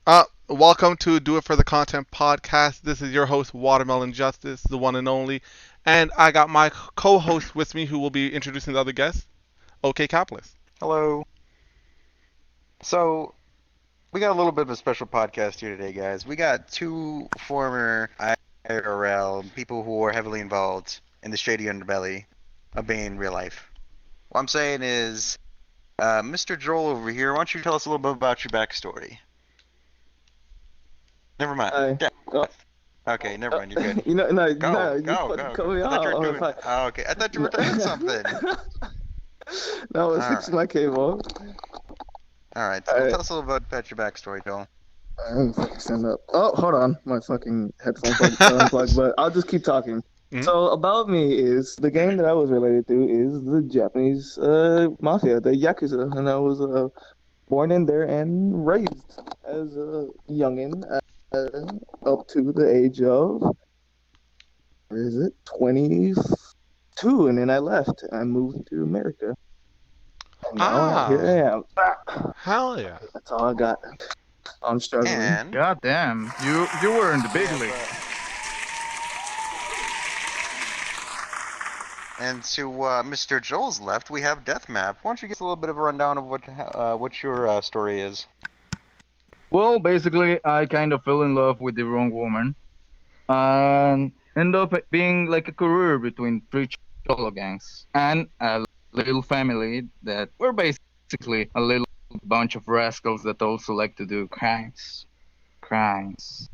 Welcome to Do It for the Content podcast. This is your host, Watermelon Justice, the one and only. And I got my co host with me who will be introducing the other guests, OK Capitalist. Hello. So, we got a little bit of a special podcast here today, guys. We got two former IRL people who are heavily involved in the shady underbelly of Bane in real life. What I'm saying is, Mr. Joel over here, why don't you tell us a little bit about your backstory? Never mind. Hi. Yeah. Oh, Okay, never mind. You're good. no, you Go, fucking go, cut go. me I thought you off. were Oh, doing. fuck. Oh, okay. I thought you were No, doing something. no, I was All fixing right. my cable. All right. So Alright, tell us a little bit about your backstory, Joel. I'm fucking stand up. Oh, hold on. My fucking headphone plug fell unplugged, but I'll just keep talking. Mhm. So, about me is the gang that I was related to is the Japanese mafia, the Yakuza, and I was born in there and raised as a youngin up to the age of, where is it, 22, and then I left. I moved to America. And now here Ah, I am. hell yeah. That's all I got. I'm struggling. And God damn, you were in the we big have league. And to Mr. Joel's left, we have Deathmap. Why don't you give us a little bit of a rundown of what your story is? Well, basically, I kind of fell in love with the wrong woman, and ended up being like a career between three cholo gangs and a little family that were basically a little bunch of rascals that also like to do crimes. Crimes.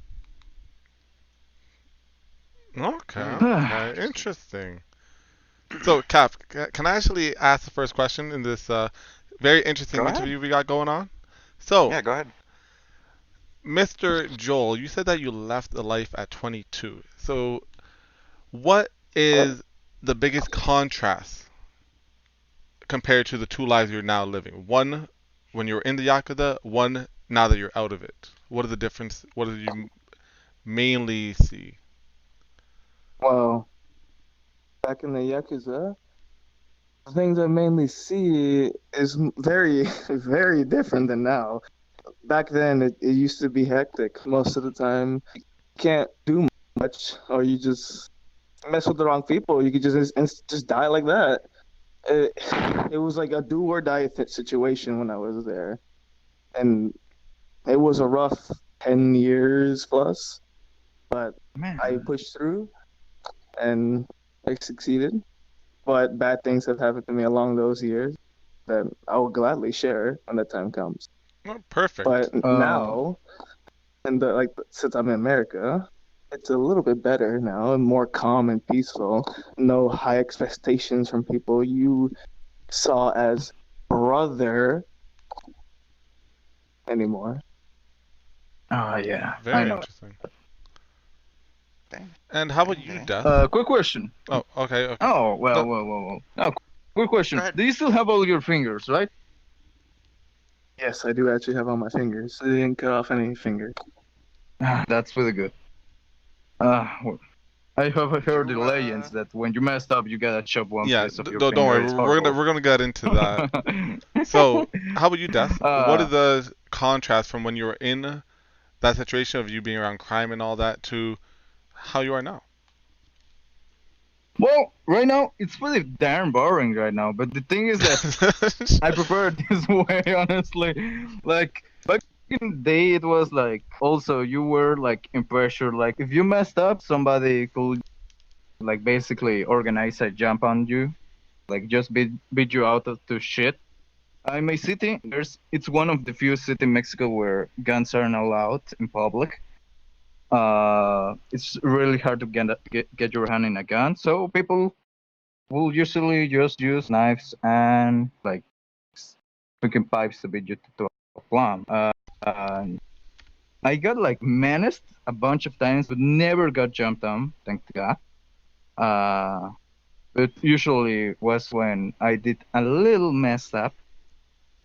Okay, Hmm. okay. Interesting. So, Cap, can I actually ask the first question in this very interesting Go ahead. interview we got going on? So, Yeah, go ahead. Mr. Joel, you said that you left the life at 22. So, what is the biggest contrast compared to the two lives you're now living? One when you were in the Yakuza, one now that you're out of it. What are the difference? What do you mainly see? Well, back in the Yakuza, the things I mainly see is very, very different than now. Back then, it used to be hectic. Most of the time, you can't do much, or you just mess with the wrong people. You could just die like that. It, it was like a do or die situation when I was there, and it was a rough 10 years plus, but I Man. pushed through and I succeeded. But bad things have happened to me along those years that I will gladly share when the time comes. Oh, perfect. But Uh, now, and since I'm in America, it's a little bit better now and more calm and peaceful. No high expectations from people you saw as brother anymore. oh yeah, I Very know. interesting. Okay. And how about you, Okay. Death? Quick question. Oh, okay, okay. Oh, No, well. Oh, quick Go question. ahead. Do you still have all your fingers, right? Yes, I do actually have on my fingers. I didn't cut off any fingers. That's really good. Well, I have Did heard the you legends that when you messed up, you gotta chop one yeah. piece of your Don't finger. worry. It's We're gonna horrible. we're gonna get into that. So, how about you, Death? What is uh, the contrast from when you were in that situation of you being around crime and all that to how you are now? well, right now it's pretty damn boring right now. But the thing is that I prefer it this way, honestly. Like back in the day, it was like also you were like in pressure. Like if you messed up, somebody could like basically organize a jump on you, like just beat you out of to shit. In my city, it's one of the few cities in Mexico where guns aren't allowed in public. It's really hard to get your hand in a gun, so people will usually just use knives and like cooking pipes to beat you to a plum. And I got like menaced a bunch of times, but never got jumped on, thank God. Uh, but usually was when I did a little messed up.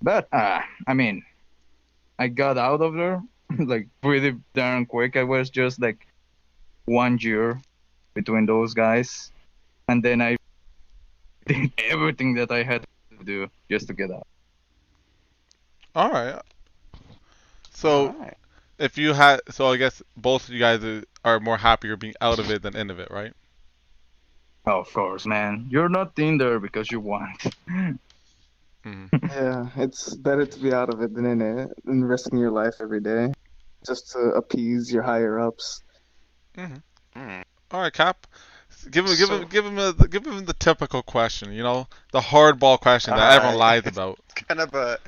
But I mean, I got out of there like pretty darn quick. I was just like 1 year between those guys, and then I did everything that I had to do just to get out. All right. All So, right. If you had, so I guess both of you guys are more happier being out of it than in of it, right? Oh, of course, man. You're not in there because you want. Hmm. Yeah, it's better to be out of it than in it, and risking your life every day just to appease your higher ups. Hmm. Hmm. All right, Cap. Give him, So- give him the typical question. You know, the hardball question that everyone Alright. lies about. Kind of a.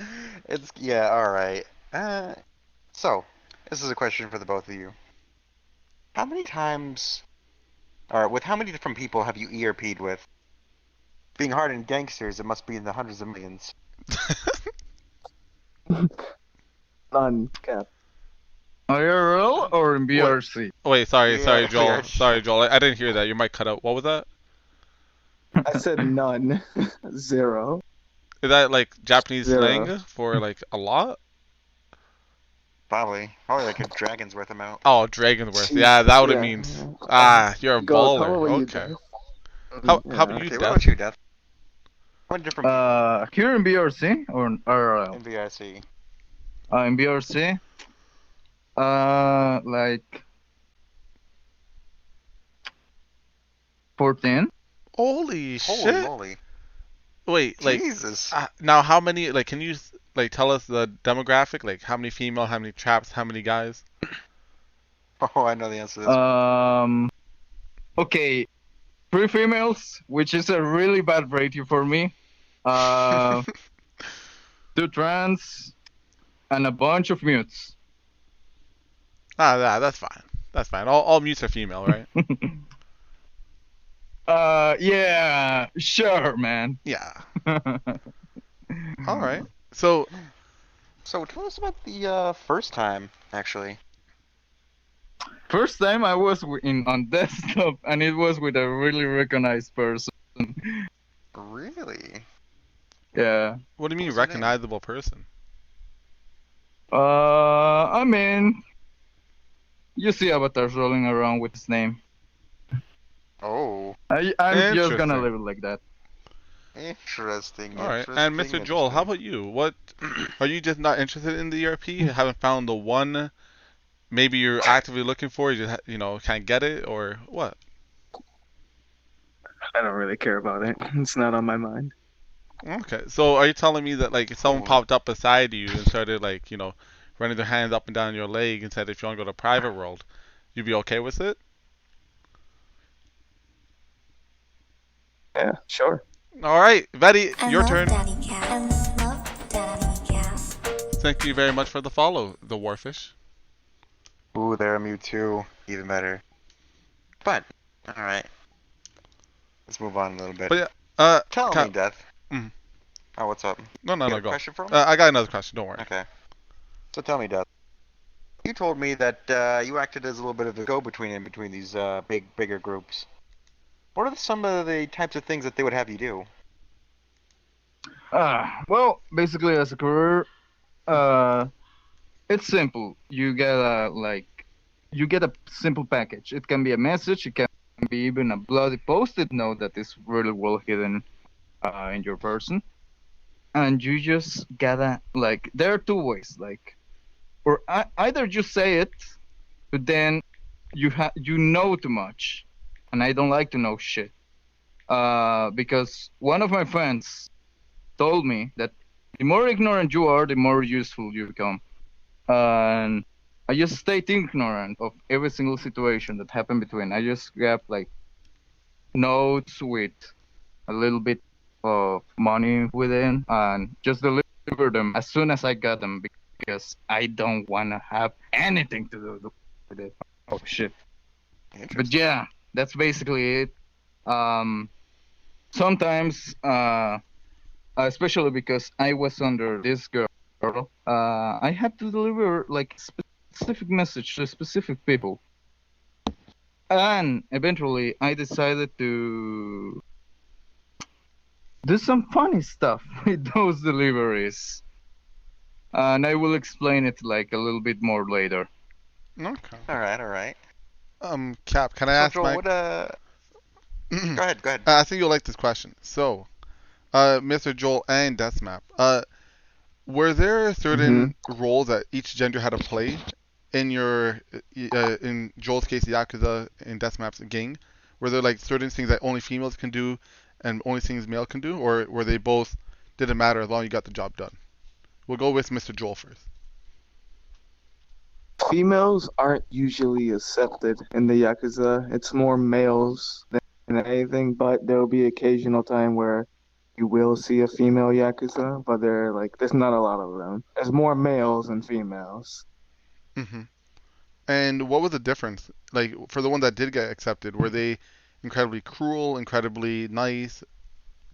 It's yeah. All right. So this is a question for the both of you. How many times, or with how many different people have you ERP'd with? Being hardened gangsters, it must be in the hundreds of millions. None, Cap. IRL or in BRC? Wait, sorry, Yeah, Joel. yeah. Sorry, Joel. I didn't hear that. Your mic cut out. What was that? I said none. Zero. Is that like Japanese Zero. slang for like a lot? Probably like a dragon's worth amount. Oh, Dragonsworth. Jeez, Yeah, that what it yeah. means. Ah, you're a Go, baller. about you, Okay. Death? How Yeah. about you, Okay, what Death? about you, Death? How many different Here in BRC or in people IRL? in VIC? In BRC, like 14. Holy Holy shit! moly! Wait, like Jesus! now how many? Like, can you like tell us the demographic? Like, how many female? How many traps? How many guys? Oh, I know the answer to this. Okay, 3 females, which is a really bad ratio for me. 2 trans, and a bunch of mutes. Ah, that's fine. That's fine. All mutes are female, right? Yeah, sure, man. Yeah. All right. So, So tell us about the first time, actually. First time I was on desktop, and it was with a really recognized person. Really? Yeah. what do you mean What's her name? recognizable person? I mean, you see avatars rolling around with his name. Oh, I'm just gonna Interesting. leave it like that. interesting. All right. And Mr. Joel, how about you? What are you just not interested in the ERP? You haven't found the one maybe you're actively looking for, you just can't get it, or what? I don't really care about it. It's not on my mind. Okay, so are you telling me that like if someone Cool. popped up beside you and started like running their hands up and down your leg and said if you want to go to private world, you'd be okay with it? Yeah, sure. All right, Betty, I your love turn. Daddy Cat. I love Daddy Cat. Thank you very much for the follow, the Warfish. Ooh, they're a Mewtwo. Even better. But, alright. Let's move on a little bit. But yeah, Tell Cap- me, Death. Mhm. Oh, what's up? no, You got a go. question for me? I got another question. Don't worry. Okay. So tell me, Death. You told me that you acted as a little bit of a go-between in between these bigger groups. What are some of the types of things that they would have you do? Well, basically as a career, it's simple. You get a simple package. It can be a message. It can be even a bloody post-it note that is really well hidden in your person, and you just gotta there are 2 ways, or either you say it, but then you know too much, and I don't like to know shit. Because one of my friends told me that the more ignorant you are, the more useful you become. And I just stayed ignorant of every single situation that happened between. I just grabbed notes with a little bit of money within and just deliver them as soon as I got them because I don't want to have anything to do with it. Oh shit. But yeah, that's basically it. Sometimes, especially because I was under this girl, I had to deliver specific message to specific people. And eventually I decided to do some funny stuff with those deliveries. And I will explain it a little bit more later. Okay. Alright. Cap, can I So, ask Joel, my? what, Go ahead. I think you'll like this question. So, Mr. Joel and Deathmap, were there certain roles that each gender had to play in your in Joel's case, Yakuza and Deathmap's gang? Were there like certain things that only females can do and only things male can do, or were they both didn't matter as long as you got the job done? We'll go with Mr. Joel first. Females aren't usually accepted in the Yakuza. It's more males than anything, but there will be occasional time where you will see a female Yakuza, but there's not a lot of them. There's more males than females. Hmm. And what was the difference? Like for the one that did get accepted, were they incredibly cruel, incredibly nice?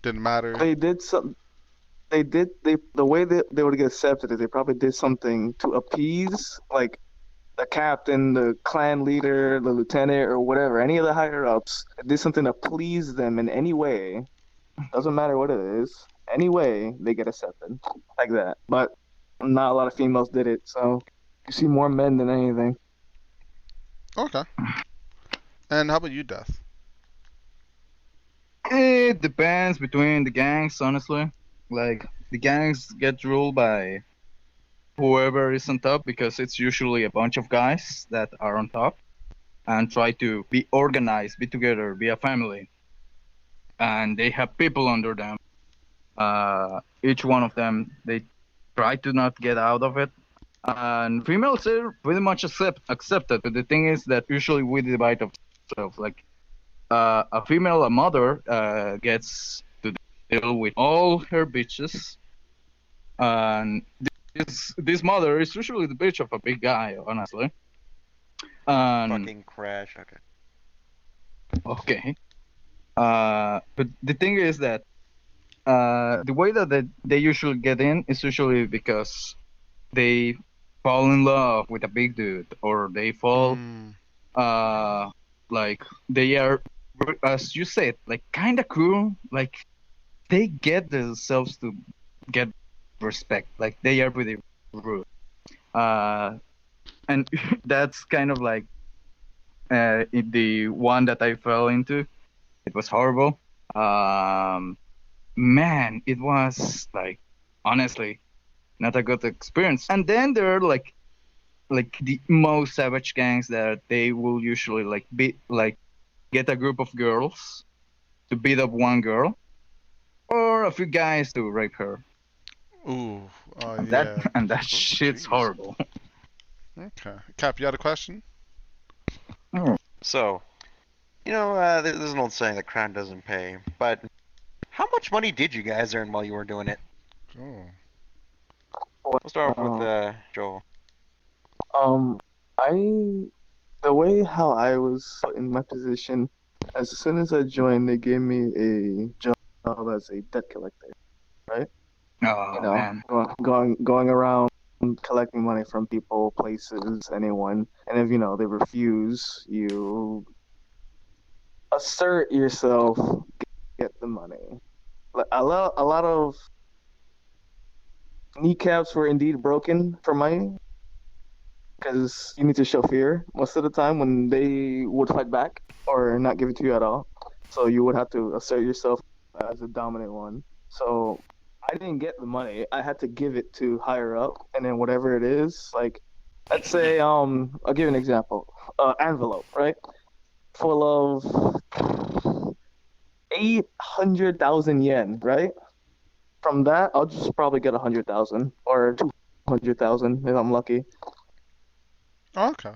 Didn't matter. They did some. The way that they would get accepted is they probably did something to appease like the captain, the clan leader, the lieutenant, or whatever, any of the higher ups. Did something to please them in any way. Doesn't matter what it is. Any way they get accepted like that. But not a lot of females did it, so you see more men than anything. Okay. And how about you, Death? It depends between the gangs, honestly. Like, the gangs get ruled by whoever is on top because it's usually a bunch of guys that are on top and try to be organized, be together, be a family. And they have people under them. Each one of them, they try to not get out of it. And females are pretty much accepted, but the thing is that usually we divide ourselves. Like, a female, a mother, gets to deal with all her bitches, and this mother is usually the bitch of a big guy, honestly. Fucking crash. Okay. But the thing is that the way that they usually get in is usually because they fall in love with a big dude, or they fall like they are, as you said, like kind of cool. Like they get themselves to get respect. Like they are pretty rude. And that's kind of like the one that I fell into. It was horrible. Man, it was like honestly not a good experience. And then there are like the most savage gangs that they will usually get a group of girls to beat up one girl, or a few guys to rape her. Ooh, And yeah. that shit's jeez. horrible. Okay. Cap, you had a question? So, there's an old saying that crime doesn't pay, but how much money did you guys earn while you were doing it? Oh. We'll start off with Joel. The way how I was in my position, as soon as I joined, they gave me a job as a debt collector. Oh man. Going around collecting money from people, places, anyone, and if they refuse, you assert yourself, get the money. A lot of kneecaps were indeed broken for money, because you need to show fear most of the time when they would fight back or not give it to you at all. So you would have to assert yourself as a dominant one. So I didn't get the money. I had to give it to higher up, and then whatever it is, like let's say I'll give you an example. Envelope, right? Full of 800,000 yen, right? From that, I'll just probably get 100,000 or 200,000 if I'm lucky. Okay.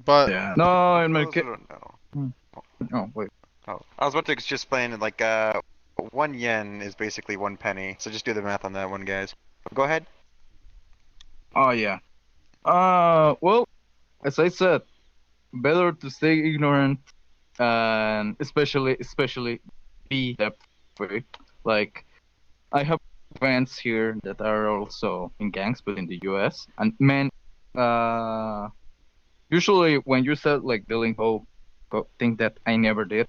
But Yeah. No, in my Those case. who don't know. Oh wait. Oh, I was about to just explain like 1 yen is basically 1 penny. So just do the math on that one, guys. Go ahead. Oh yeah. Well, as I said, better to stay ignorant, and especially be debt free. Like, I have friends here that are also in gangs, but in the U.S. And man, usually when you start like building hope, think that I never did.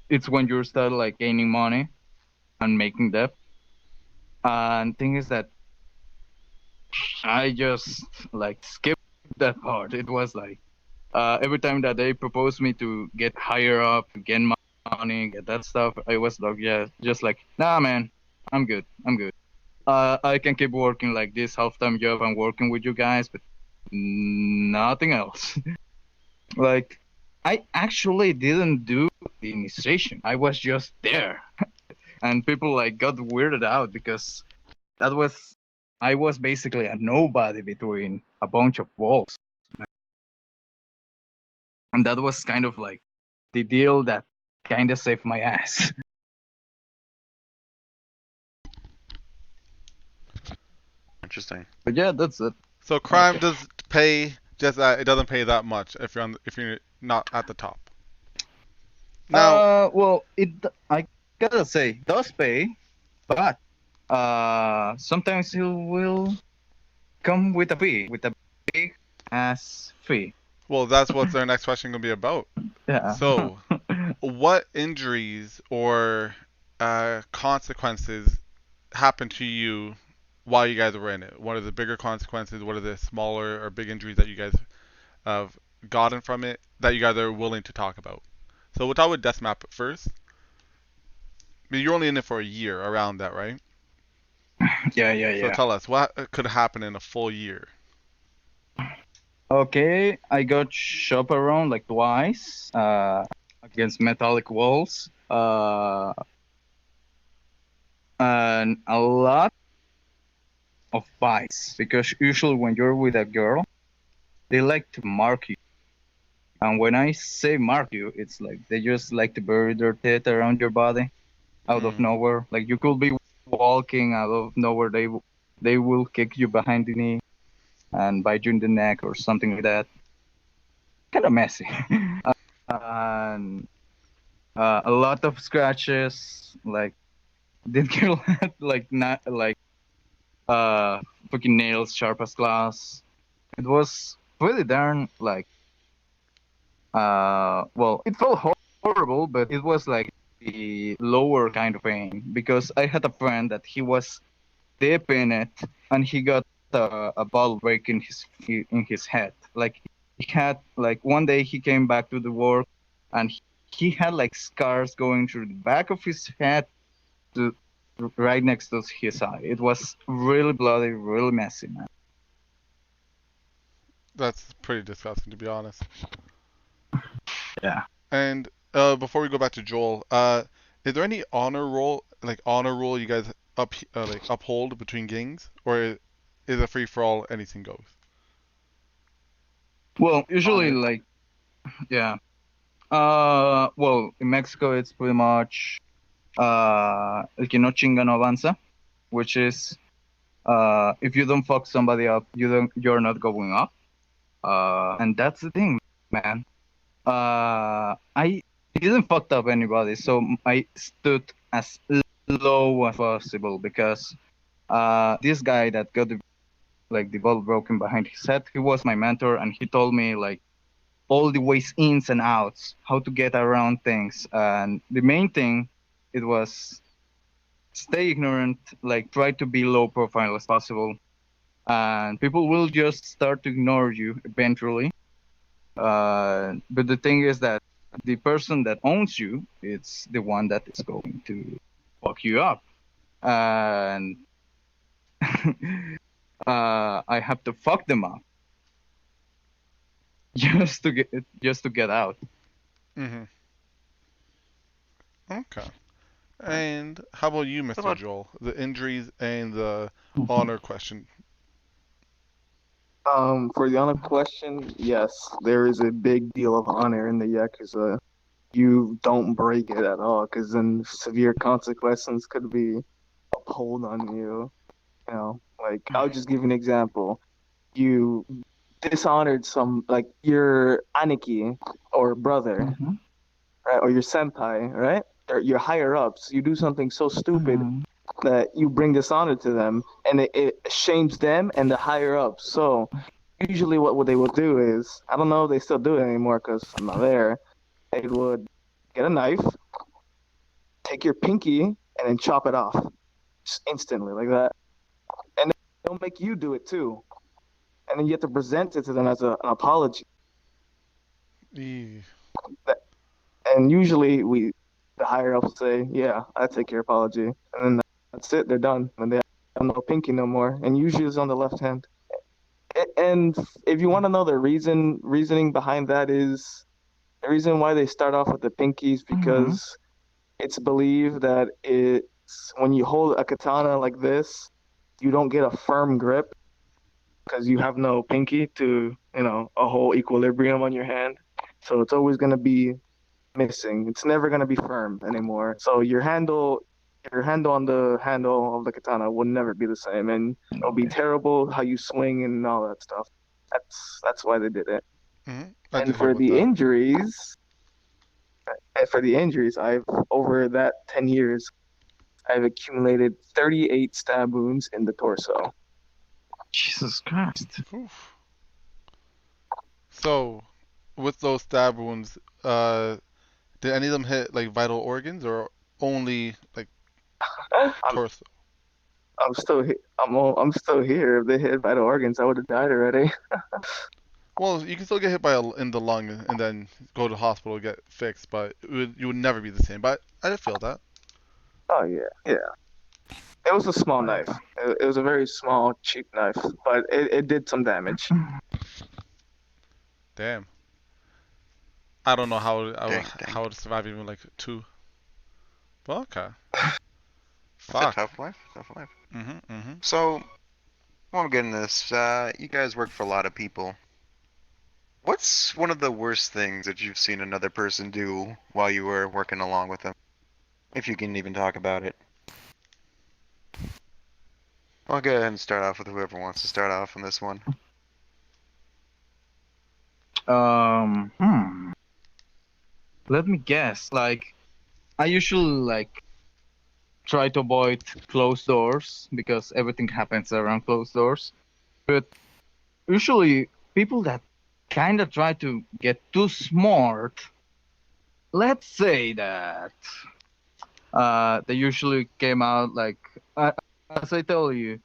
It's when you start like gaining money and making debt. And thing is that I just like skipped that part. It was like every time that they proposed me to get higher up, to get money, get that stuff, I was like, yeah, just like, nah, man, I'm good. I can keep working like this half-time job and working with you guys, but nothing else. Like, I actually didn't do the initiation. I was just there, and people like got weirded out because that was I was basically a nobody between a bunch of wolves, and that was kind of like the deal that kind of saved my ass. Interesting. But yeah, that's it. So crime Okay. does pay, just that it doesn't pay that much if you're not at the top. Now, Well, I gotta say, it does pay, but sometimes it will come with a fee, with a big ass fee. well, that's what our next question gonna be about. Yeah. So, what injuries or consequences happened to you while you guys were in it? What are the bigger consequences? What are the smaller or big injuries that you guys have gotten from it that you guys are willing to talk about? So we'll talk with Deathmap first. I mean, you're only in it for a year, around that, right? Yeah. So tell us, what could happen in a full year? Okay, I got shot around like twice against metallic walls. And a lot of bites because usually when you're with a girl, they like to mark you. And when I say mark you, it's like they just like to bury their teeth around your body out of Mm. nowhere. Like you could be walking out of nowhere, they will kick you behind the knee and bite you in the neck or something like that. Kind of messy. And a lot of scratches. Like this girl had like not like fucking nails sharp as glass. It was really darn like well, it felt horrible, but it was like the lower kind of pain because I had a friend that he was deep in it and he got a bottle break in his head. Like he had like one day he came back to the work and he had like scars going through the back of his head to right next to his eye. It was really bloody, really messy, man. That's pretty disgusting, to be honest. Yeah. And before we go back to Joel, is there any honor rule you guys uphold between gangs, or is it free for all, anything goes? Well, usually Honor. like yeah. Well, in Mexico it's pretty much el que no chinga no avanza, which is if you don't fuck somebody up, you're not going up. And that's the thing, man. I didn't fucked up anybody, so I stood as low as possible because this guy that got the ball broken behind his head, he was my mentor, and he told me like all the ways ins and outs, how to get around things, and the main thing, it was stay ignorant, like try to be low profile as possible, and people will just start to ignore you eventually. But the thing is that the person that owns you, it's the one that is going to fuck you up. And I have to fuck them up just to get out. Mm-hmm. Okay. And how about you, Mr. about- Joel? The injuries and the honor question. For the honor question, yes, there is a big deal of honor in the Yakuza. You don't break it at all, because then severe consequences could be upheld on you. You know, like I'll just give you an example. You dishonored like your aniki or brother, Mhm. right, or your senpai, right, or your higher ups. You do something so stupid Mhm. that you bring dishonor to them, and it shames them and the higher ups. So usually, what they would do is, I don't know if they still do it anymore because I'm not there. They would get a knife, take your pinky, and then chop it off just instantly like that, and they'll make you do it too, and then you have to present it to them as an apology. Eee. And usually, the higher ups say, "Yeah, I take your apology," and then that's it. They're done, and they have no pinky no more, and usually it's on the left hand. And if you want to know the reasoning behind that is the reason why they start off with the pinkies because it's believed that it's when you hold a katana like this, you don't get a firm grip because you have no pinky to, a whole equilibrium on your hand. So it's always going to be missing. It's never going to be firm anymore. So your handle on the handle of the katana will never be the same, and it'll be terrible how you swing and all that stuff. That's why they did it. I And did hear about that. for the injuries, I've over that 10 years, I've accumulated 38 stab wounds in the torso. Jesus Christ. Oof. So, with those stab wounds, did any of them hit like vital organs or only like torso? I'm still I'm still here. If they hit vital organs, I would have died already. Well, you can still get hit by in the lung and then go to the hospital and get fixed, but you would never be the same. But I feel that. Oh yeah. It was a small knife. It was a very small, cheap knife, but it did some damage. Damn. I don't know how Dang. how to survive even like 2. But okay. It's a Fuck. tough life. Tough life. Mhm. So, while I'm getting this, you guys work for a lot of people. What's one of the worst things that you've seen another person do while you were working along with them? If you can even talk about it. I'll go ahead and start off with whoever wants to start off on this one. Let me guess. Like, I usually try to avoid closed doors because everything happens around closed doors. But usually, people that kind of try to get too smart, let's say that they usually came out as I tell you,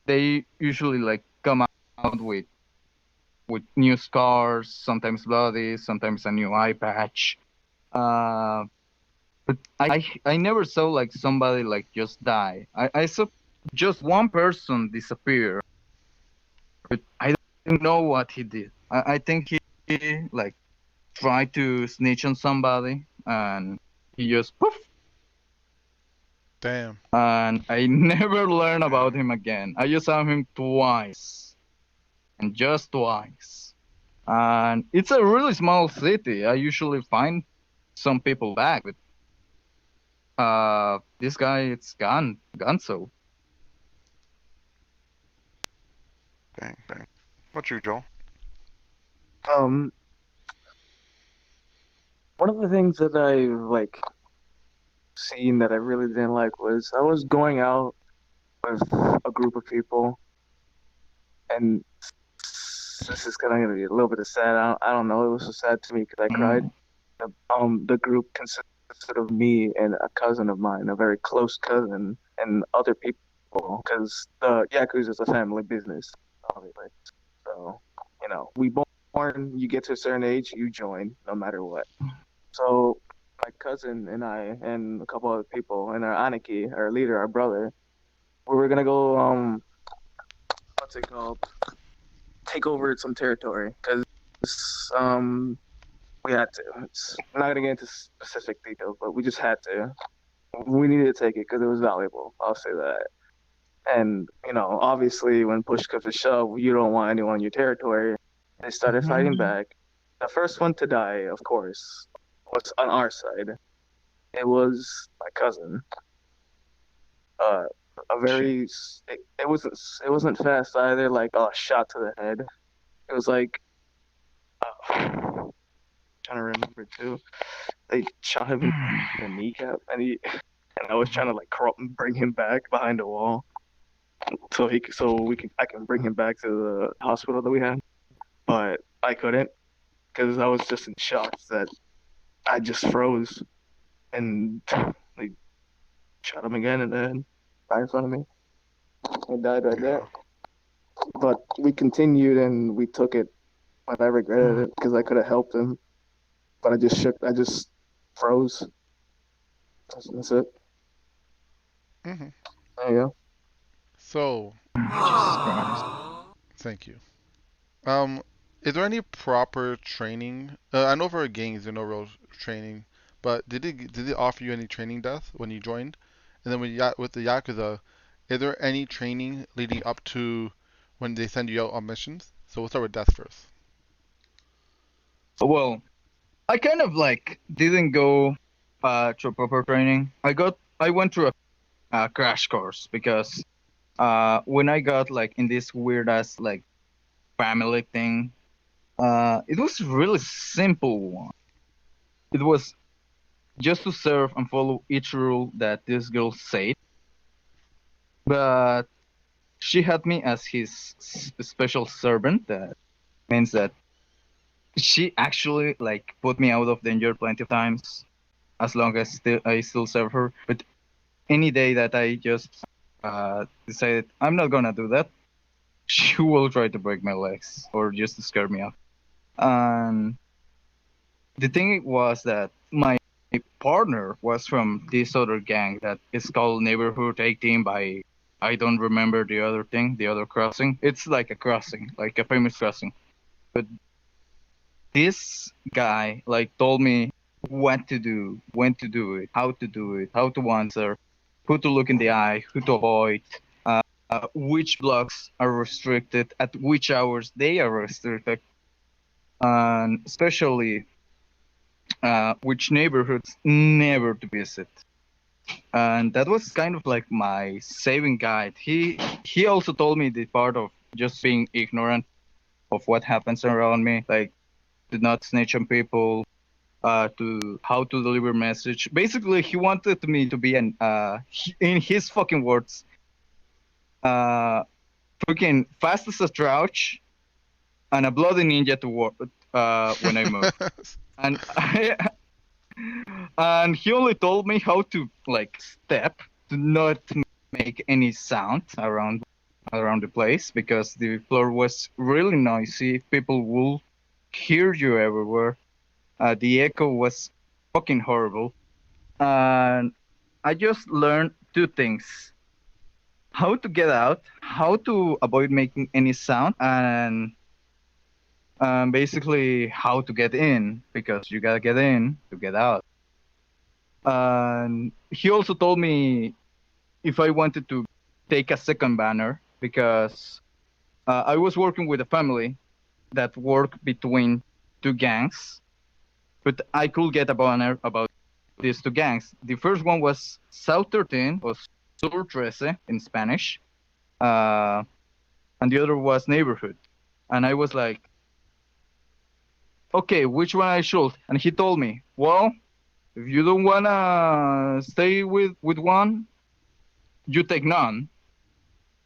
they usually come out with new scars, sometimes bloody, sometimes a new eye patch. But I never saw somebody just die. I saw just one person disappear, but I don't know what he did. I think he tried to snitch on somebody and he just poof. Damn. And I never learned about him again. I just saw him twice, and just twice. And it's a really small city. I usually find some people back, but this guy, it's gone so. Bang. What's you, Joel? One of the things that I seen that I really didn't like was I was going out with a group of people, and this is gonna be a little bit of sad. I don't know. It was so sad to me because I cried. The group consisted of me and a cousin of mine, a very close cousin, and other people, because the Yakuza is a family business, obviously. So, we born, you get to a certain age, you join, no matter what. So, my cousin and I, and a couple other people, and our Aniki, our leader, our brother, we were gonna go, what's it called? Take over some territory, because, we had to. I'm not gonna get into specific details, but we just had to. We needed to take it because it was valuable. I'll say that. And obviously, when push comes to shove, you don't want anyone in your territory. They started fighting back. The first one to die, of course, was on our side. It was my cousin. It wasn't fast either. Like a shot to the head. It was like. Trying to remember too. They shot him in the kneecap, and I was trying to bring him back behind the wall, so I can bring him back to the hospital that we had, but I couldn't because I was just in shock that I just froze, and they shot him again and then right in front of me. He died right there. But we continued and we took it, but I regretted it because I could have helped him. But I just froze. That's it. Mhm. There you go. So, Jesus Christ. thank you. Is there any proper training? I know for gangs there's no real training, but did it offer you any training death when you joined? And then with the Yakuza, is there any training leading up to when they send you out on missions? So we'll start with death first. Well, I kind of like didn't go through proper training. I went through a crash course because when I got like in this weird ass like family thing, it was really simple one. It was just to serve and follow each rule that this girl said, but she had me as his special servant. That means that she actually like put me out of danger plenty of times, as long as I still serve her. But any day that I just decided I'm not gonna do that, she will try to break my legs or just to scare me off. And the thing was that my partner was from this other gang that is called Neighborhood 18 by I don't remember the other thing, the other crossing. It's like a crossing, like a famous crossing. But this guy like told me what to do, when to do it, how to answer, who to look in the eye, who to avoid, which blocks are restricted, at which hours they are restricted, and especially which neighborhoods never to visit. And that was kind of like my saving guide. He also told me the part of just being ignorant of what happens around me, like to not snitch on people, to how to deliver message. Basically, he wanted me to be in his fucking words, freaking fast as a crouch and a bloody ninja to work when I move. And and he only told me how to like step to not make any sound around the place because the floor was really noisy. People will hear you everywhere. The echo was fucking horrible. And I just learned two things: how to get out, how to avoid making any sound, and basically how to get in, because you gotta get in to get out. And he also told me if I wanted to take a second banner, because I was working with a family that worked between two gangs, but I could get a banner about these two gangs. The first one was South 13, or Sur 13 in Spanish, and the other was Neighborhood. And I was like, okay, which one I should? And he told me, well, if you don't wanna stay with one, you take none.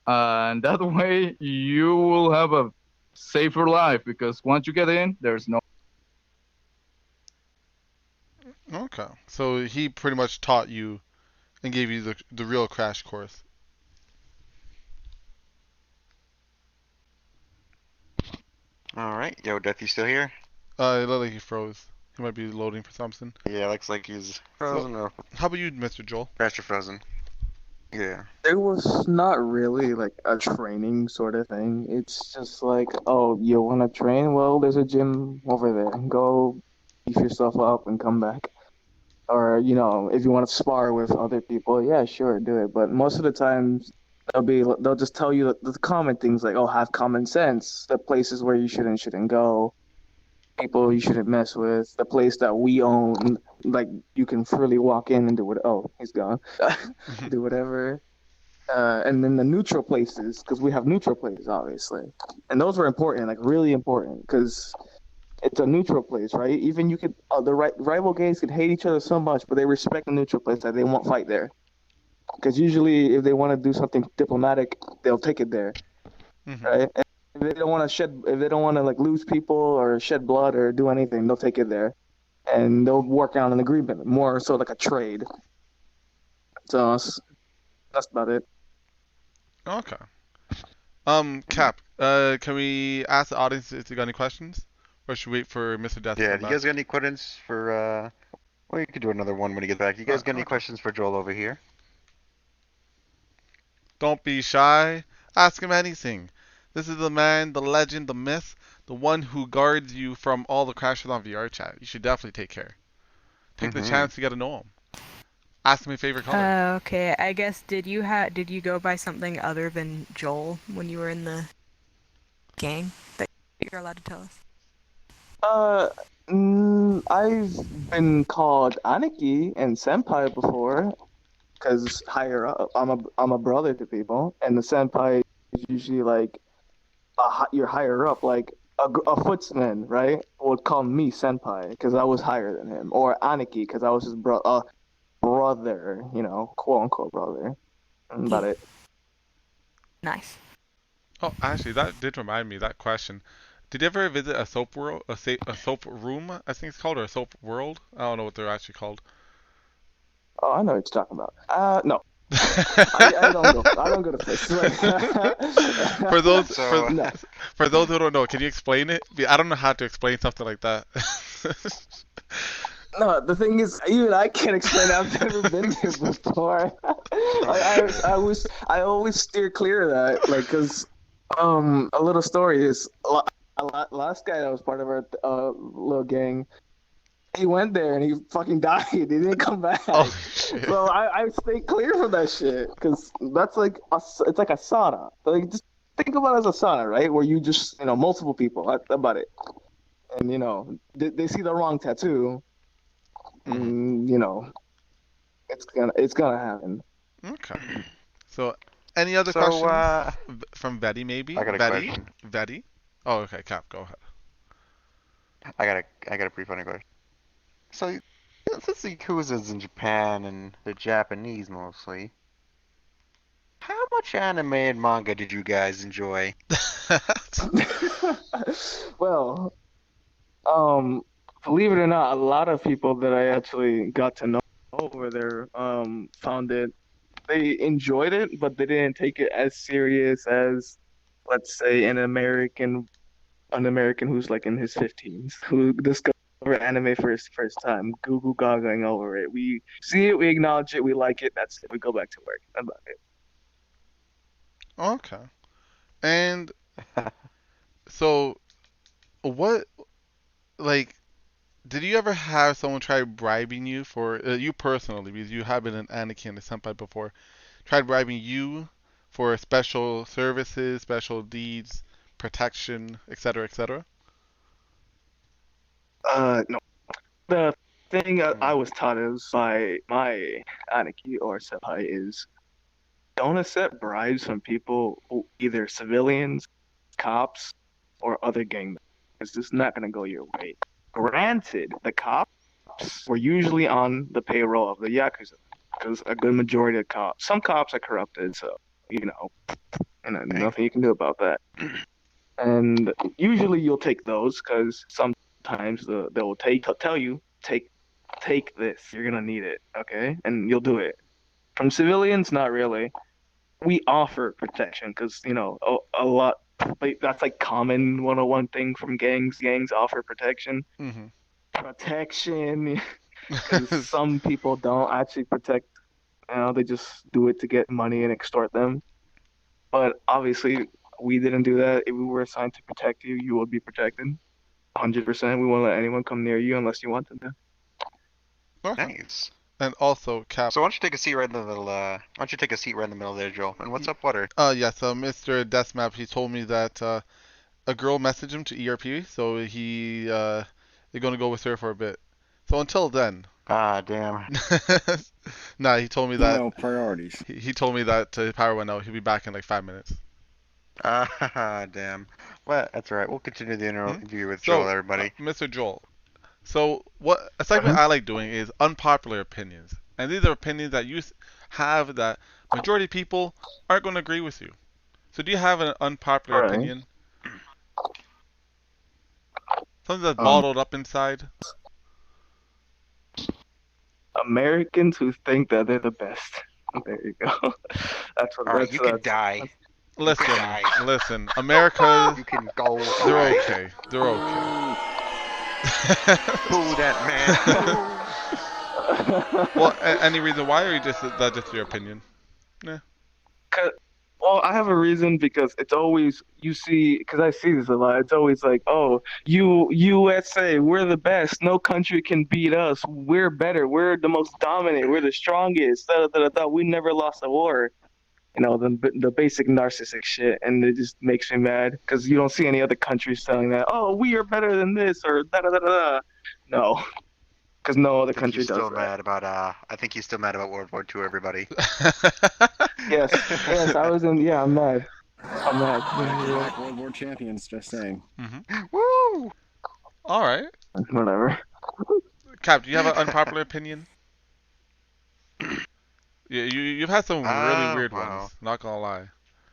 And that way you will have a safer life, because once you get in, there's no. Okay. So he pretty much taught you and gave you the real crash course. All right, yo, Death, you still here? It looked like he froze. He might be loading for something. Yeah, looks like he's frozen or How about you, Mr. Joel? faster frozen. Yeah. There was not really like a training sort of thing. It's just like, oh, you want to train? Well, there's a gym over there. Go beef yourself up and come back. Or, if you want to spar with other people, yeah, sure, do it. But most of the times, they'll just tell you the common things like, oh, have common sense. The places where you shouldn't go. People you shouldn't mess with. The place that we own, like you can freely walk in and do what. Oh, he's gone. Do whatever. And then the neutral places, because we have neutral places, obviously, and those were important, like really important, because it's a neutral place, right? Even you could, the rival gangs could hate each other so much, but they respect the neutral place that they won't fight there. Because usually, if they want to do something diplomatic, they'll take it there, right? And if they don't want to like lose people or shed blood or do anything, they'll take it there, and they'll work out an agreement, more so like a trade. So that's about it. Okay. Cap, can we ask the audience if they got any questions? Or should we wait for Mr. Death to Yeah, come do you back? guys got any questions for, well, you could do another one when he gets back. You guys got any Okay. questions for Joel over here? Don't be shy. Ask him anything. This is the man, the legend, the myth, the one who guards you from all the crashes on VR chat. You should definitely take care. Take the Mhm. chance to get to know him. Ask him your favorite color. Okay, I guess did you go by something other than Joel when you were in the gang that you're allowed to tell us? I've been called Aniki and Senpai before, because higher up, I'm a brother to people, and the Senpai is usually like you're higher up, like a footsman, right? Would call me Senpai because I was higher than him, or Aniki because I was his brother, quote unquote brother. And about it. Nice. Oh, actually, that did remind me of that question. Did you ever visit a soap world, a soap room, I think it's called, or a soap world? I don't know what they're actually called. Oh, I know what you're talking about. No. I don't go to places. For those So- No. for those who don't know, can you explain it? I don't know how to explain something like that. No, the thing is, even I can't explain it. I've never been there before. I always steer clear of that, like, cause a little story is last guy that was part of our little gang. He went there and he fucking died. He didn't come back. Oh shit! So I stay clear from that shit because that's like it's like a sauna. Like just think about it as a sauna, right? Where you just multiple people. That's about it. And they see the wrong tattoo. And, it's gonna happen. Okay. So, any other So, questions from Betty? Maybe. I got a Betty. question. Betty. Oh, okay. Cap, go ahead. I got a pretty funny question. So, since the Yakuza's in Japan and they're Japanese mostly, how much anime and manga did you guys enjoy? Well, believe it or not, a lot of people that I actually got to know over there found it. They enjoyed it, but they didn't take it as serious as, let's say, an American who's like in his 15s who discovered anime for his first time, Google goggling over it. We see it, we acknowledge it, we like it. That's it. We go back to work. That's about it. Okay. And so, what, like, did you ever have someone try bribing you for you personally, because you have been an Anakin and a senpai before, tried bribing you for special services, special deeds, protection, etc., etc.? No. The thing I was taught is by my Aniki or senpai is don't accept bribes from people who either civilians, cops, or other gang members. It's just not gonna go your way. Granted, the cops were usually on the payroll of the Yakuza because a good majority of cops, some cops are corrupted, so nothing you can do about that. And usually you'll take those because sometimes they'll tell you take this, you're gonna need it, okay, and you'll do it. From civilians, not really. We offer protection because a lot. Like, that's like common 101 thing from gangs. Gangs offer protection. Mm-hmm. Protection, because some people don't actually protect. They just do it to get money and extort them. But obviously, we didn't do that. If we were assigned to protect you, you would be protected. 100%. We won't let anyone come near you unless you want them to. Okay. Nice. And also, Cap. So why don't you take a seat right in the middle? Why don't you take a seat right in the middle there, Joel? And what's up, Water? Yeah, so Mr. Deathmap, he told me that a girl messaged him to ERP, so he is going to go with her for a bit. So until then. Ah, damn. Nah, he told me that. Priorities. He told me that power went out. He'll be back in like 5 minutes. Ah, damn. Well, that's all right. We'll continue the interview with So, Joel, everybody. Mr. Joel. So a segment I like doing is unpopular opinions, and these are opinions that you have that majority of people aren't going to agree with you. So do you have an unpopular Alright. opinion? Something that's bottled up inside? Americans who think that they're the best. There you go. That's what. All right, that's, you can that's, die. Listen, Guys. listen. America, You can go. they're die. okay. They're okay. Boo that man. Well, any reason why, or just that's just your opinion? Well, I have a reason because it's always you see because I see this a lot. It's always like, oh, USA, we're the best. No country can beat us. We're better. We're the most dominant. We're the strongest. Da, da, da, da. We never lost a war. The basic narcissistic shit, and it just makes me mad because you don't see any other countries saying that. Oh, we are better than this or da da da da. Da. No, because no other I think country he's does still that. mad about I think he's still mad about World War II. Everybody. Yes, yes, I was in. Yeah, I'm mad. I'm mad. Back-to-back World War champions. Just saying. Woo! All right. Whatever. Cap, do you have an unpopular opinion? You've had some really weird Wow. ones. Not gonna lie.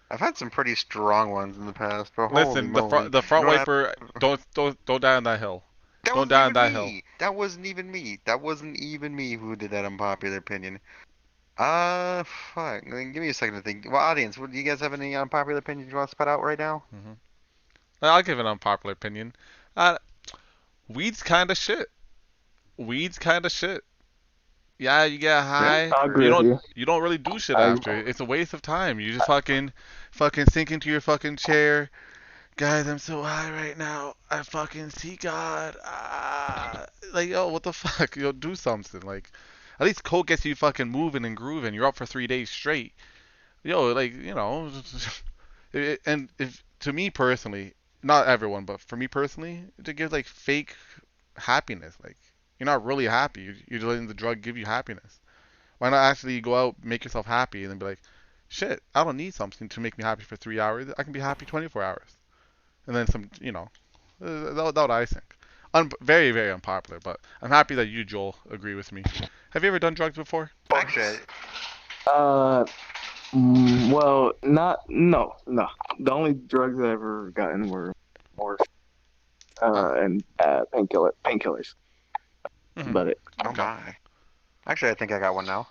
I've had some pretty strong ones in the past, but holy Listen, moly. the front You know what wiper. Don't die on that hill. That Don't wasn't die on even that hill. me. That wasn't even me. That wasn't even me who did that unpopular opinion. Fuck. Give me a second to think. Well, audience, do you guys have any unpopular opinions you want to spit out right now? I'll give an unpopular opinion. Weed's kind of shit. Weed's kind of shit. Yeah, you get high. I agree with you. You don't really do shit I- after. It's a waste of time. You just fucking sink into your fucking chair. Guys, I'm so high right now. I fucking see God. Like, yo, what the fuck? Yo, do something. Like, at least coke gets you fucking moving and grooving. You're up for 3 days straight. Yo, like, and if to me personally, not everyone, but for me personally, to give like fake happiness. Like, you're not really happy. You're just letting the drug give you happiness. Why not actually go out, make yourself happy, and then be like, shit, I don't need something to make me happy for 3 hours. I can be happy 24 hours. And then that's what I think. Very, very unpopular, but I'm happy that you, Joel, agree with me. Have you ever done drugs before? Actually, Well, no. The only drugs I ever gotten were morphine, and painkillers. Mhm. But oh my. Actually, I think I got one now.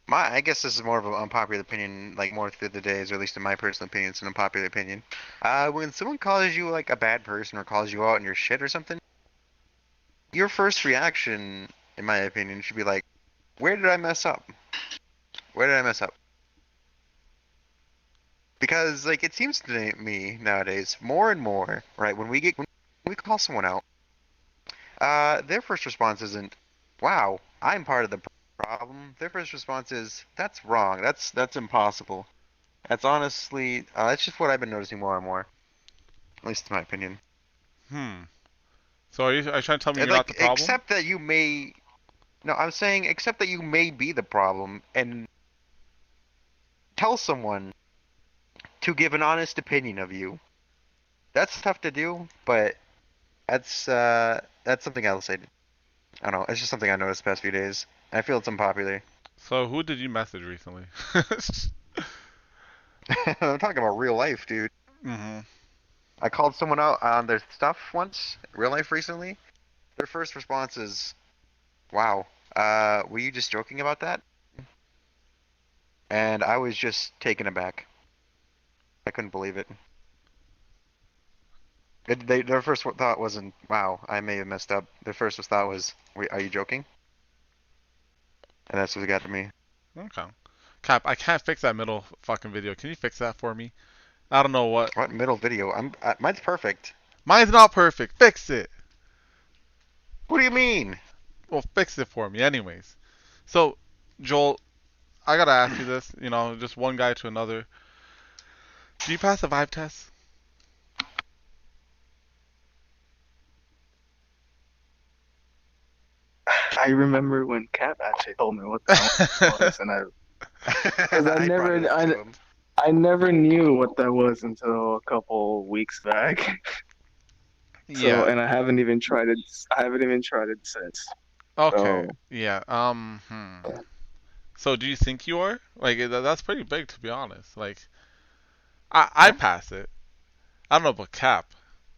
I guess this is more of an unpopular opinion, like more through the days, or at least in my personal opinion, it's an unpopular opinion. When someone calls you like a bad person or calls you out on your shit or something, your first reaction, in my opinion, should be like, where did I mess up? Where did I mess up? Because like it seems to me nowadays, more and more, right, when we call someone out, their first response isn't, wow, I'm part of the problem. Their first response is, that's wrong. That's impossible. That's honestly, that's just what I've been noticing more and more. At least in my opinion. So are you trying to tell me And you're not like, the problem? except that you may, no, I'm saying except that you may be the problem and tell someone to give an honest opinion of you. That's tough to do, but that's something else I don't know. It's just something I noticed the past few days. I feel it's unpopular. So who did you message recently? I'm talking about real life, dude. Mhm. I called someone out on their stuff once, real life recently. Their first response is, wow, were you just joking about that? And I was just taken aback. I couldn't believe it. Their first thought wasn't, wow, I may have messed up. Their first thought was, wait, are you joking? And that's what got to me. Okay. Cap, I can't fix that middle fucking video. Can you fix that for me? I don't know what. What middle video? Mine's perfect. Mine's not perfect. Fix it. What do you mean? Well, fix it for me, anyways. So, Joel, I gotta ask you this. Just one guy to another. Do you pass the vibe test? I remember when Cap actually told me what that was, and I never knew what that was until a couple weeks back. Yeah. And I haven't even tried it. I haven't even tried it since. Okay. So, Yeah. So do you think you are? Like that's pretty big, to be honest. Like I pass it. I don't know about Cap.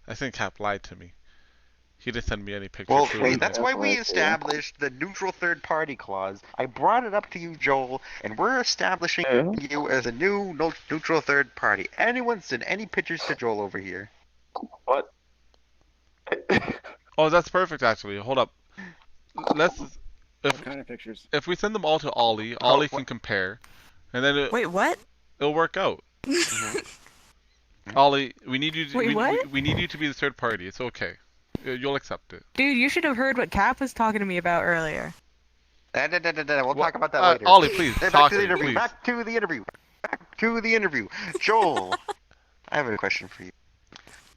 I think Cap lied to me. He didn't send me any pictures. Well, proving it. that's why we established the neutral third party clause. I brought it up to you, Joel, and we're establishing you as a new neutral third party. Anyone send any pictures to Joel over here? what? Oh, that's perfect actually. Hold up. What kind of pictures? If we send them all to Ollie, Oh, can compare. and then Wait, what? it'll work out. Mhm. Ollie, we need you. To, Wait, what? we need you to be the third party. It's okay. You'll accept it. Dude, you should have heard what Cap was talking to me about earlier. We'll Well, talk about that later. Ollie, please Back talk to the to me, interview. please. Back to the interview. Back to the interview. Joel, I have a question for you.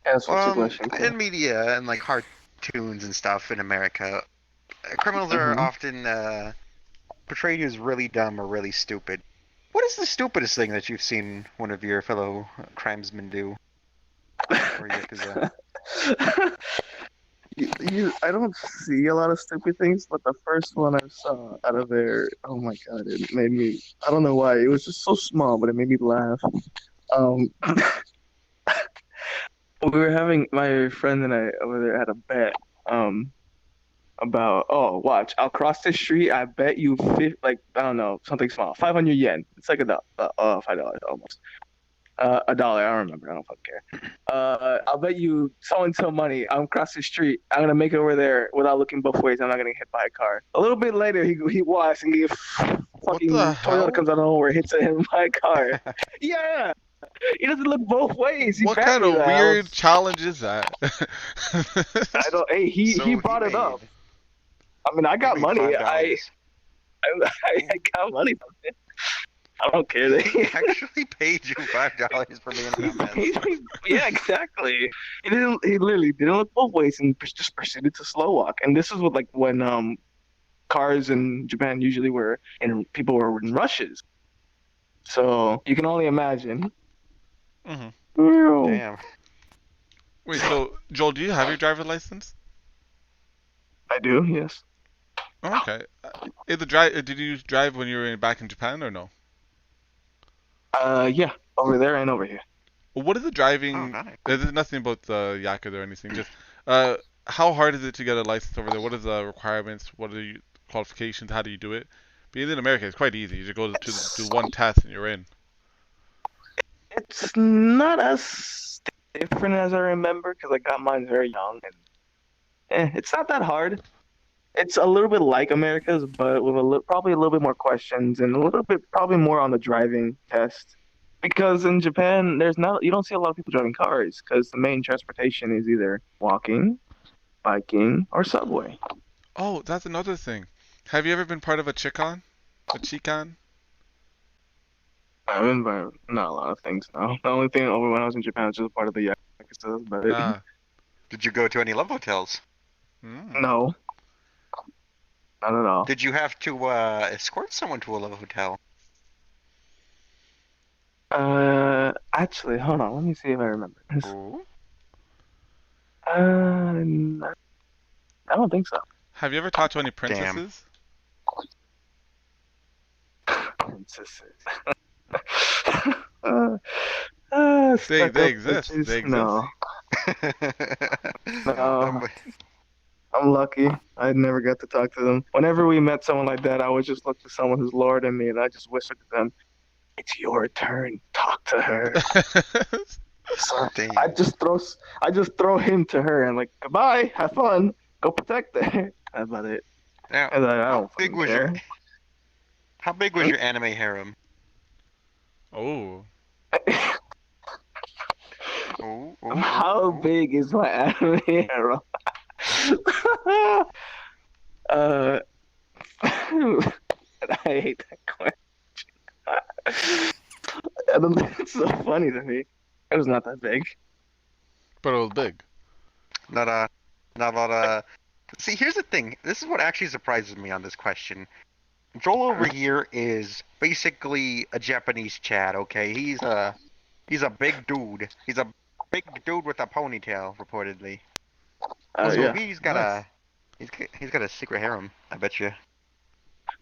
Yes, what's your question? In media and like cartoons and stuff in America, criminals are Mhm. often portrayed as really dumb or really stupid. What is the stupidest thing that you've seen one of your fellow crimesmen do? Or Yakuza? I don't see a lot of stupid things, but the first one I saw out of there, oh my god, it made me. I don't know why. It was just so small, but it made me laugh. Um, we were having my friend and I over there had a bet. About watch, I'll cross the street. I bet you like I don't know something small, 500 yen. It's like $5 almost. $1. I don't remember. I don't fucking care. I'll bet you so and so money. I'm across the street. I'm gonna make it over there without looking both ways. I'm not gonna get hit by a car. A little bit later, he walks and fucking the hell? Toyota comes out of nowhere, hits him by a car. Yeah, he doesn't look both ways. He What bet kind me of that. weird challenge is that? I don't. Hey, he brought it up. I mean, I got He made money. $5. I got money from it. I don't care. He actually paid you $5 for being a dumbass. Yeah, exactly. He didn't. He literally didn't look both ways and just proceeded to slow walk. And this is what like when cars in Japan usually were and people were in rushes. So you can only imagine. Mhm. Damn. Wait, so Joel, do you have your driver's license? I do. Yes. Oh, okay. Did you drive when you were back in Japan or no? Yeah. Over there and over here. Well, what is the Oh, driving? nice. There's nothing about the Yakuza or anything. Just how hard is it to get a license over there? What are the requirements? What are the qualifications? How do you do it? Being in America, it's quite easy. You just go to do one test and you're in. It's not as different as I remember because I got mine very young and it's not that hard. It's a little bit like America's, but with probably a little bit more questions and a little bit probably more on the driving test. Because in Japan, you don't see a lot of people driving cars because the main transportation is either walking, biking, or subway. Oh, that's another thing. Have you ever been part of a Chikan? A Chikan? I've been by not a lot of things now. The only thing over when I was in Japan was just part of the Yakuza, but Ah. Did you go to any love hotels? no, not at all. Did you have to escort someone to a love hotel? Actually, hold on. Let me see if I remember. Ooh. No, I don't think so. Have you ever talked to any princesses? Princesses. They stuck-up exist. bitches? They exist. No, Um, I'm lucky. I never got to talk to them. Whenever we met someone like that, I would just look to someone who's lower than me, and I just whisper to them, "It's your turn. Talk to her." So Damn. I just throw him to her and like, "Goodbye. Have fun. Go protect her." That's about it. Now, And I how don't big fucking was care. your how big was your anime harem? Oh. Ooh, How ooh. big is my anime hero? uh, I hate that question. I don't think it's so funny to me. It was not that big. But it was big. Not a lot of. See, here's the thing. This is what actually surprises me on this question. Joel over here is basically a Japanese Chad. Okay, he's a big dude. He's a big dude with a ponytail, reportedly. So Yeah. he's got a secret harem. I bet you.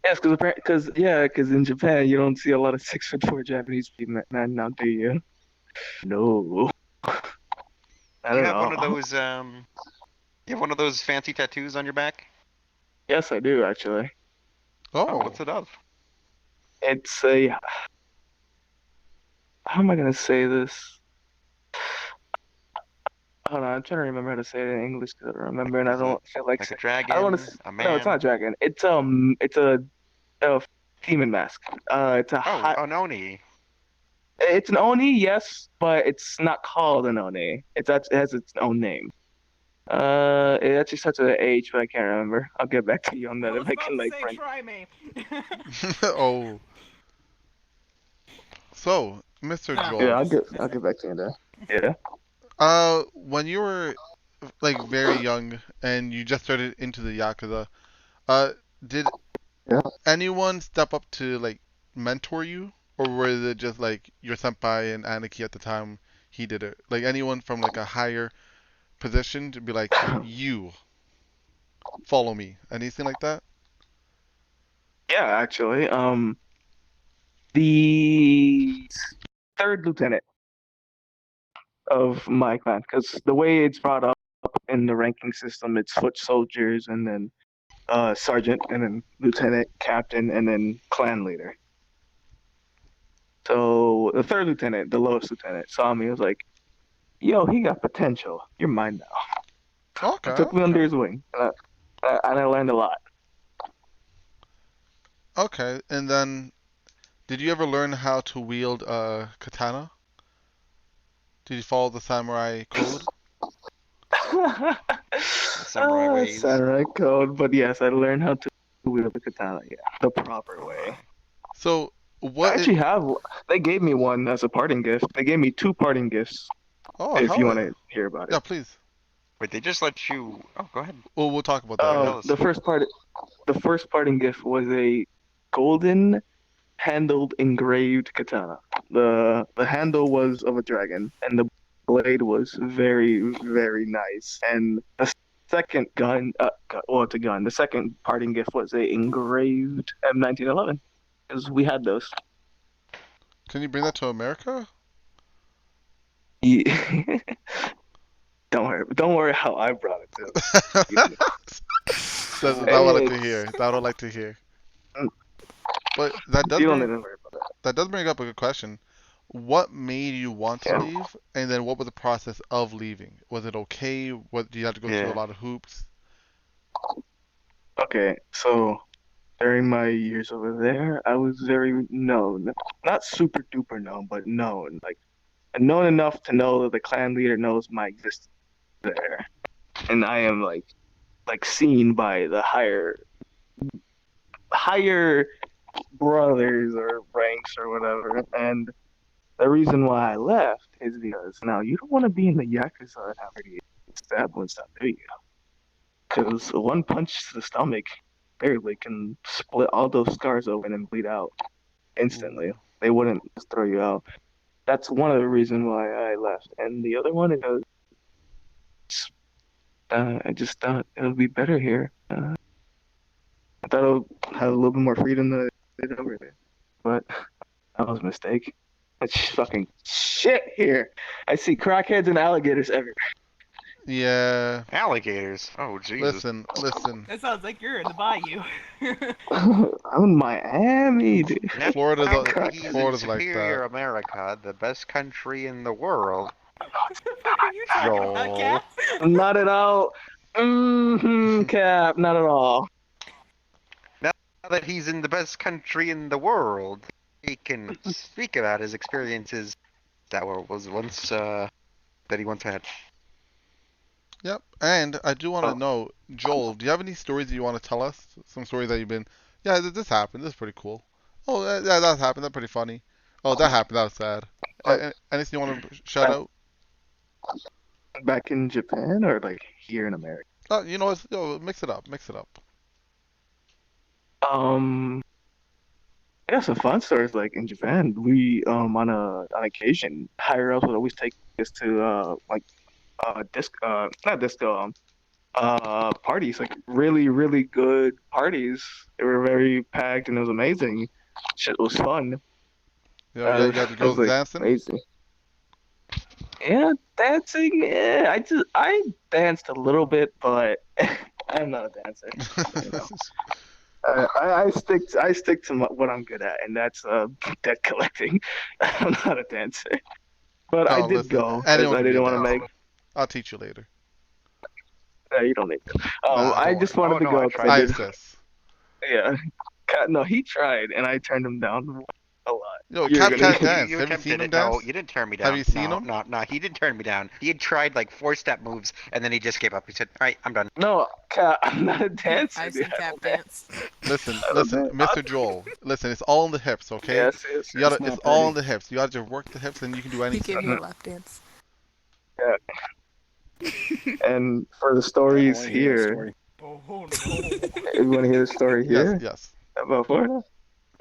Yes, because in Japan you don't see a lot of 6'4" Japanese men now, do you? No. I You don't have know. one of those You have one of those fancy tattoos on your back? Yes, I do actually. Oh. What's it of? It's a. How am I gonna say this? Hold on, I'm trying to remember how to say it in English because I don't remember, and I don't feel like. Like a dragon, I don't want to. a No, it's man. not a dragon. It's a demon mask. It's a Oh, an Oni. it's an oni, yes, but it's not called an oni. It has its own name. It actually starts with an H, but I can't remember. I'll get back to you on that if I can like bring. try me. Oh. So, Mr. No. Joel. Yeah, I'll get back to you on that. Yeah. When you were like very young and you just started into the Yakuza, did Yeah. anyone step up to like mentor you, or was it just like your senpai and Aniki at the time he did it? Like anyone from like a higher position to be like, you follow me, anything like that? Yeah, actually, the third lieutenant of my clan, because the way it's brought up in the ranking system, it's foot soldiers and then sergeant and then lieutenant, captain, and then clan leader. So the third lieutenant, the lowest lieutenant, saw me and was like, "Yo, he got potential. You're mine now." Okay. Took me under his wing, and I learned a lot. Okay, and then did you ever learn how to wield a katana? Did you follow the samurai code? Samurai ways. Samurai code, but yes, I learned how to wield the katana, yeah, the proper way. So I what? actually have. They gave me one as a parting gift. They gave me 2 parting gifts. Oh, If hell you want yeah. to hear about it. Yeah, please. Wait, they just let you. Oh, go ahead. Well, we'll talk about that. tell Yeah. us. The first parting gift was a golden handled engraved katana. The handle was of a dragon, and the blade was very very nice. And the second gun, well, it's a gun. The second parting gift was a engraved M1911, because we had those. Can you bring that to America? Yeah. Don't worry how I brought it to. That's what I like to hear. That what I like to hear. But that does You don't need bring, to worry about that. that does bring up a good question. What made you want to Yeah. leave, and then what was the process of leaving? Was it okay? What do you have to go through Yeah. a lot of hoops? Okay, so during my years over there, I was very known, not super duper known, but known, like known enough to know that the clan leader knows my existence there, and I am like seen by the higher brothers or ranks or whatever. And the reason why I left is because now you don't want to be in the Yakuza and have to get stabbed and stuff, do you? Because one punch to the stomach barely can split all those scars open and bleed out instantly. They wouldn't just throw you out. That's one of the reasons why I left. And the other one is I just thought it would be better here. I thought I would have a little bit more freedom than I did over there. But that was a mistake. It's fucking shit here. I see crackheads and alligators everywhere. Yeah. Alligators. Oh, Jesus. Listen. That sounds like you're in the bayou. I'm in Miami, dude. Now, Florida's how a- come he's in Florida's like superior that. America, the best country in the world. What the fuck are you talking about, Joel. Cap? Not at all. Cap, not at all. Now that he's in the best country in the world, he can speak about his experiences that was once that he once had. Yep. And I do want to know, Joel, do you have any stories that you want to tell us? Some stories that you've been, yeah, this happened. This is pretty cool. Oh, yeah, that happened. That's pretty funny. Oh, that happened. That was sad. Anything you want to shout out? Back in Japan or like here in America? You know, mix it up. Mix it up. I got some fun stories. Like in Japan, we on occasion, higher ups would always take us to not disco, parties, like really really good parties. They were very packed and it was amazing. Shit was fun. Yeah, you got the it girls was, like, dancing. amazing. Yeah, dancing. Yeah, I danced a little bit, but I'm not a dancer. You know. I stick to what I'm good at, and that's debt collecting. I'm not a dancer, but No, I did listen, go because anyone I can be a didn't want to dancer. make. I'll teach you later. You don't need to. Nah, I don't just worry. wanted Oh, to no, go I because tried. I I did. insist. Yeah, No, he tried, and I turned him down a lot. Yo, You're Cap gonna can't get- dance. You Have you attempted seen him it. No, dance? you didn't turn me Have down. you seen him? No, he didn't turn me down. He had tried like 4-step moves, and then he just gave up. He said, "All right, I'm done." No, Cat, I'm not a dancer. I've dude. seen I Cap don't dance. dance. Listen, I don't listen, dance. Mr. Joel. Listen, it's all in the hips, okay? Yes, yes, You gotta, It's not it's all in pretty. the hips. You gotta just work the hips, and you can do He gave anything. me a lap dance. And for the I stories want to hear that here, story. Oh no. you want to hear the story Yes, here yes. about Florida?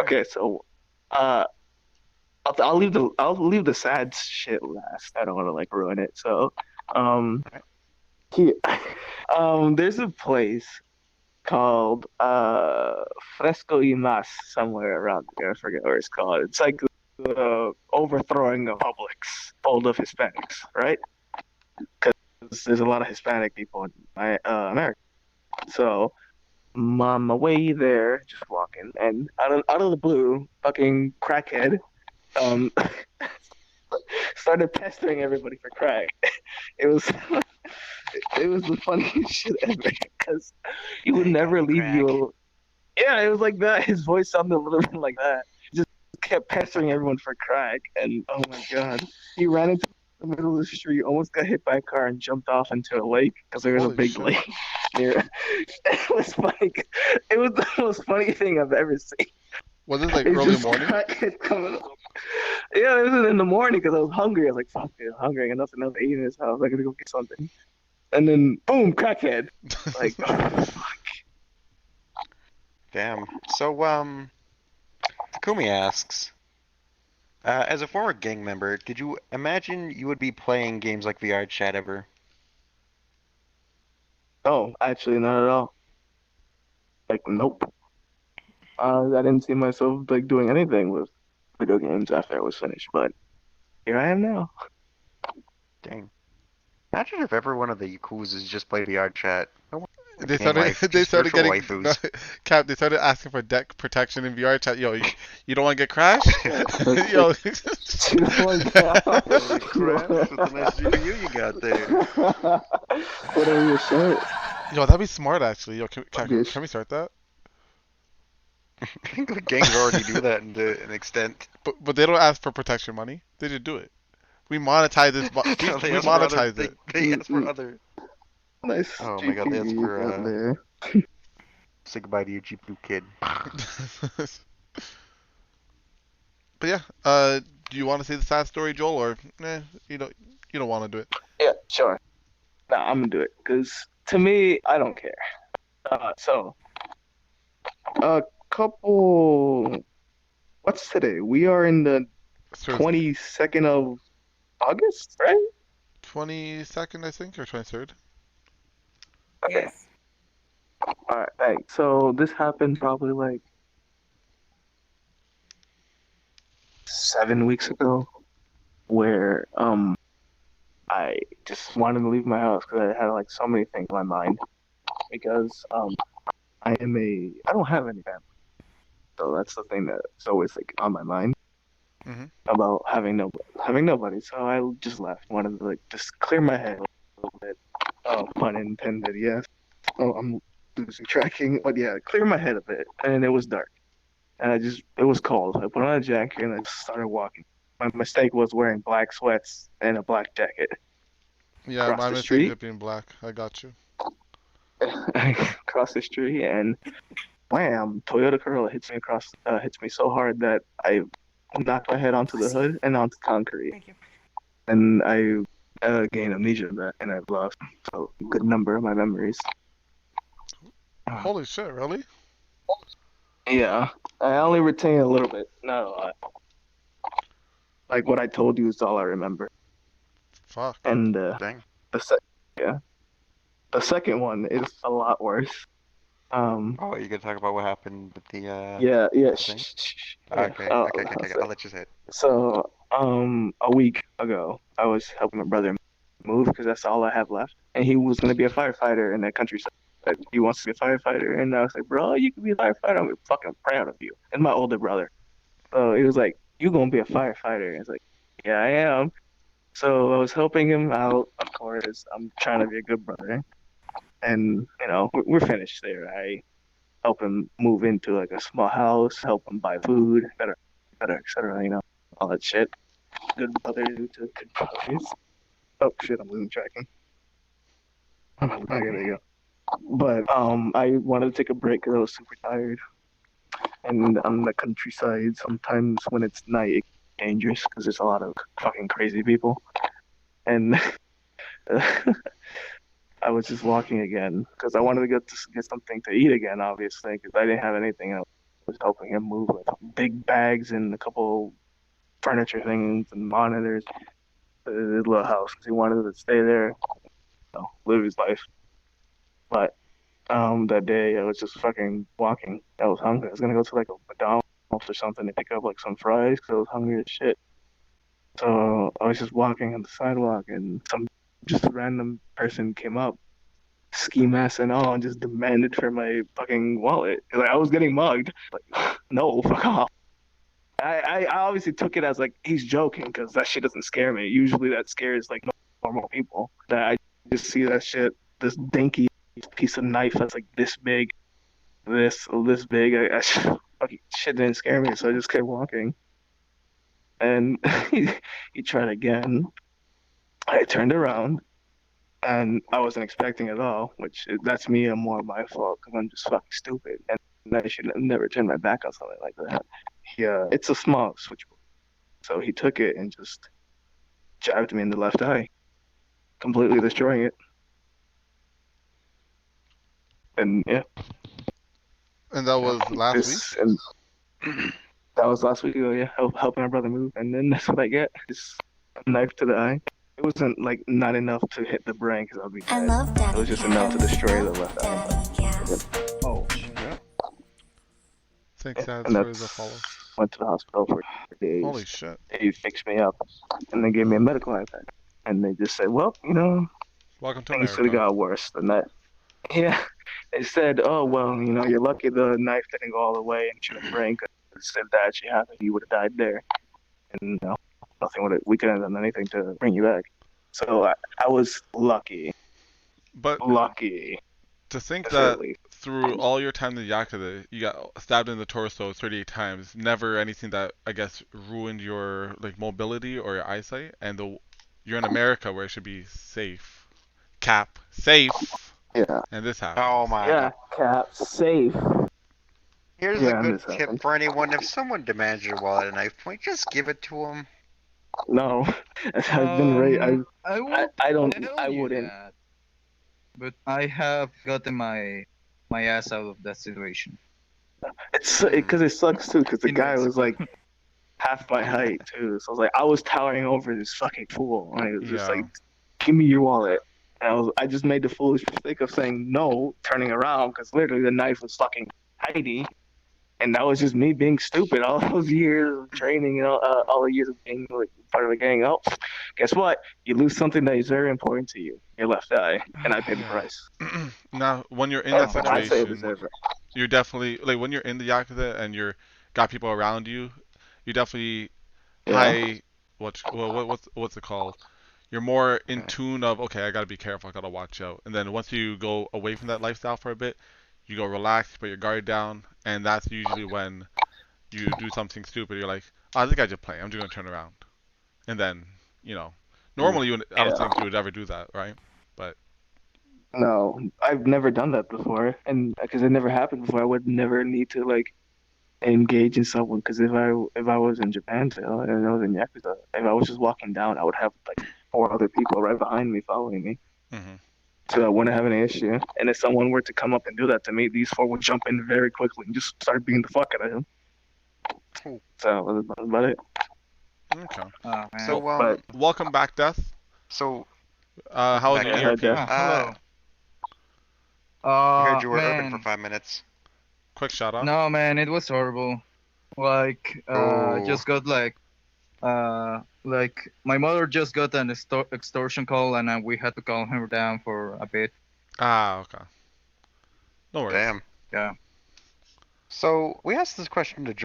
Okay, so I'll leave the sad shit last. I don't want to like ruin it. So, um, he, there's a place called Fresco y Mas somewhere around here. I forget where it's called. It's like the overthrowing of Publix, full of Hispanics, right? Because there's a lot of Hispanic people in America. So on my way there, just walking, and out of the blue, fucking crackhead, um, started pestering everybody for crack. It was it was the funniest shit ever because he would Hey, got never any leave crack? you. Yeah, it was like that. His voice sounded a little bit like that. He just kept pestering everyone for crack, and oh my god, he ran into the middle of the street, almost got hit by a car, and jumped off into a lake because there was a Holy big shit. lake near. It was funny. It was the most funny thing I've ever seen. Was this like It's early just morning? crackhead coming up. Yeah, it was in the morning because I was hungry. I was like, fuck, dude, I'm hungry. I got nothing else to eat in this house. I gotta go get something. And then, boom, crackhead. Like, oh, fuck. Damn. So, Takumi asks, as a former gang member, did you imagine you would be playing games like VR Chat ever? Oh, actually, not at all. Like, nope. I didn't see myself like doing anything with video games after I was finished, but here I am now. Dang. Imagine if every one of the Yakuzas just played VR Chat. No more They game started, life, they just started virtual getting, waifus. Cap, they started asking for deck protection in VR chat. Yo, you don't want to get crashed? Yo, Holy crap, with the nice GPU you got there. Whatever your shirt. yo, that'd be smart actually. Yo, Cap, Yes. can we start that? I think the gangs already do that to an extent. But they don't ask for protection money. They just do it. We monetize this. No, We ask for other- monetize it. They ask for other. Nice. Oh my god, they ask GPU for, out there. Say goodbye to your GPU kid. But yeah, do you want to say the sad story, Joel, or you don't want to do it? Yeah, sure. Nah, I'm gonna do it because to me, I don't care. So a couple. What's today? We are in the So 22nd of August, right? 22nd, I think, or 23rd. Okay. Yes. All right. Thanks. So this happened probably like 7 weeks ago, where I just wanted to leave my house because I had like so many things in my mind. Because I don't have any family, so that's the thing that's always like on my mind Mhm. about having nobody. So I just left, wanted to like just clear my head a little bit. Oh, pun intended. Yes. Oh, I'm losing tracking, but yeah, clear my head a bit. And it was dark, and it was cold. So I put on a jacket and I just started walking. My mistake was wearing black sweats and a black jacket. Yeah, Across my the mistake street? is being black. I got you. I cross the street and wham! Toyota Corolla hits me so hard that I knocked my head onto the hood and onto concrete, Thank you. and I gained amnesia and I've lost a good number of my memories. Holy shit, really? Yeah, I only retain a little bit, not a lot. Like what I told you is all I remember. Fuck. And Dang. the second one is a lot worse. Oh, you gonna talk about what happened with the Yeah. thing? Yeah, Okay, I'll I'll let you say it. So, a week ago, I was helping my brother move because that's all I have left, and he was gonna be a firefighter in the countryside. Like, he wants to be a firefighter, and I was like, bro, you can be a firefighter. I'm fucking proud of you. And my older brother, so he was like, you gonna be a firefighter? And I was like, yeah, I am. So I was helping him out. Of course, I'm trying to be a good brother, and we're finished there. help him move into like a small house, help him buy food, et cetera, you know, all that shit. Good brother to good brothers. Oh shit, I'm losing tracking. Okay, there you go. But I wanted to take a break because I was super tired. And on the countryside, sometimes when it's night, it's dangerous because there's a lot of fucking crazy people. And I was just walking again because I wanted to get something to eat again, obviously, because I didn't have anything. I was helping him move like big bags and a couple furniture things and monitors to his little house because he wanted to stay there, you know, live his life. But that day I was just fucking walking. I was hungry. I was gonna go to like a McDonald's or something to pick up like some fries because I was hungry as shit. So I was just walking on the sidewalk and some just random person came up, ski mask and all, and just demanded for my fucking wallet. Like I was getting mugged. Like, no, fuck off. I obviously took it as like he's joking because that shit doesn't scare me. Usually that scares like normal people. That I just see that shit, this dinky piece of knife that's like this big, this big. Fucking shit didn't scare me, so I just kept walking. And he tried again. I turned around, and I wasn't expecting it at all. Which that's me and more my fault because I'm just fucking stupid, and I should have never turned my back on something like that. It's a small switchboard, so he took it and just jabbed me in the left eye, completely destroying it. And yeah, And that was last week? and that was last week ago. Yeah, helping my brother move, and then that's what I get: just a knife to the eye. It wasn't like not enough to hit the brain because I'll be I dead. love Daddy It was just Cat. enough to destroy the Love left eye. Daddy Cat. Oh, Thanks, Dad, And for that's the follow. went to the hospital for days. Holy shit. They fixed me up, and they gave me a medical iPad. And they just said, well, you know, Welcome to things could have America. got worse than that. Yeah, they said, oh, well, you know, you're lucky the knife didn't go all the way into the brain, because if that actually happened, you would have died there. And, you know, we couldn't have done anything to bring you back. So I was lucky. But Lucky. to think to say the that least. through all your time in the Yakuza, you got stabbed in the torso 38 times, never anything that, I guess, ruined your like mobility or your eyesight, and you're in America where it should be safe. Cap. Safe. Yeah. And this happened. Oh my Yeah, god. Cap, safe. Here's Yeah, a good this tip happened. for anyone. If someone demands your wallet at knife point, just give it to them. No, I've been right. I would I don't. tell I you wouldn't. that, but I have gotten my ass out of that situation. It's because it sucks too. Because the In guy was Mexico. like half my height too. So I was like, I was towering over this fucking fool, and he was just Yeah. like, "Give me your wallet." And I just made the foolish mistake of saying no, turning around because literally the knife was fucking hidey, and that was just me being stupid. All those years of training and all the years of being like part of the gang. Oh, guess what? You lose something that is very important to you, your left eye, and I paid the Yeah. price. Now, when you're in that But I'd say I situation, deserve it. you're definitely like when you're in the Yakuza and you're got people around you, you definitely Yeah. what's it called? You're more in tune of okay, I gotta be careful, I gotta watch out. And then once you go away from that lifestyle for a bit, you go relax, put your guard down, and that's usually when you do something stupid. You're like, oh, this guy just playing. I'm just gonna turn around, and then normally I don't think you would ever do that, right? But No, I've never done that before, and because it never happened before, I would never need to like engage in someone. Because if I was in Japan still, and I was in Yakuza, if I was just walking down, I would have like 4 other people right behind me following me, so I wouldn't have any issue. And if someone were to come up and do that to me, these 4 would jump in very quickly and just start beating the fuck out of him. Cool. So that's about it. okay. Oh, man. So But Welcome back, Death. so How was Back your in. ERP? Yeah. Hello. I heard you were urban Man. for 5 minutes. Quick shout out. No, man, it was horrible. Like, Oh. just got like my mother just got an extortion call, and we had to calm her down for a bit. Ah, okay. No worries. Damn. Yeah. So we asked this question to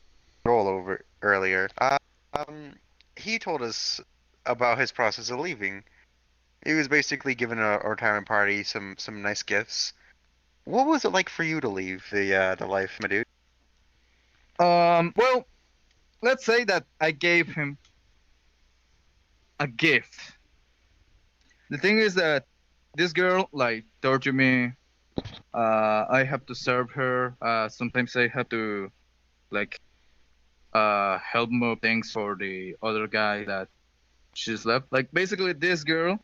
Joel earlier. He told us about his process of leaving. He was basically given a retirement party some nice gifts, What was it like for you to leave the life, my dude? Well, let's say that I gave him a gift. The thing is that this girl like tortured me. I have to serve her. Sometimes I have to like help move things for the other guy that she's left. Like basically, this girl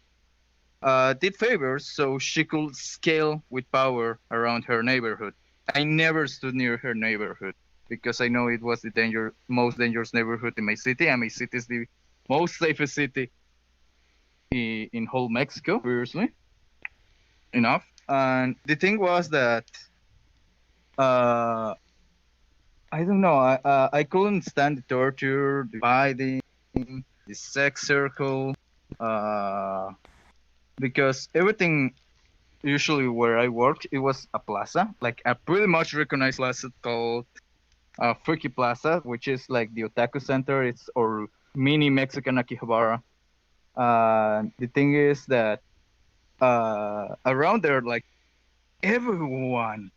did favors so she could scale with power around her neighborhood. I never stood near her neighborhood because I know it was the most dangerous neighborhood in my city, and my city is the most safest city in whole Mexico. Obviously, enough. And the thing was that uh, I don't know. I couldn't stand the torture, the fighting, the sex circle, uh, because everything usually where I worked, it was a plaza, like a pretty much recognized plaza called Freaky Plaza, which is like the otaku center. It's or mini Mexican Akihabara. The thing is that around there, like everyone,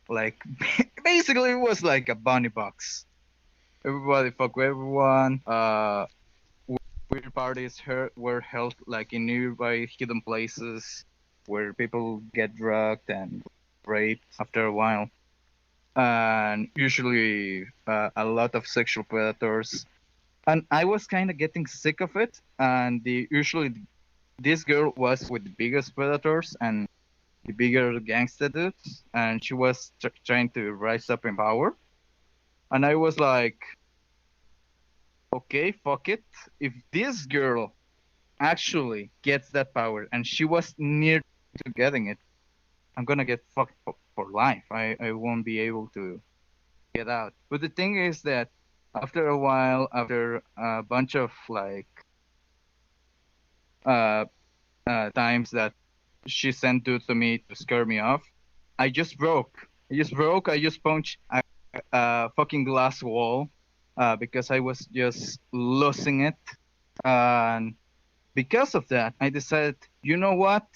like basically it was like a bunny box. Everybody fuck with everyone. Weird parties were held like in nearby hidden places where people get drugged and raped after a while. And usually a lot of sexual predators. And I was kind of getting sick of it. And usually this girl was with the biggest predators and the bigger gangster dudes, and she was trying to rise up in power. And I was like, okay, fuck it. If this girl actually gets that power and she was near to getting it, I'm gonna get fucked for life. I won't be able to get out. But the thing is that after a while, after a bunch of like times that she sent dudes to me to scare me off, I just broke. I just punched a fucking glass wall because I was just losing it. And because of that, I decided, you know what?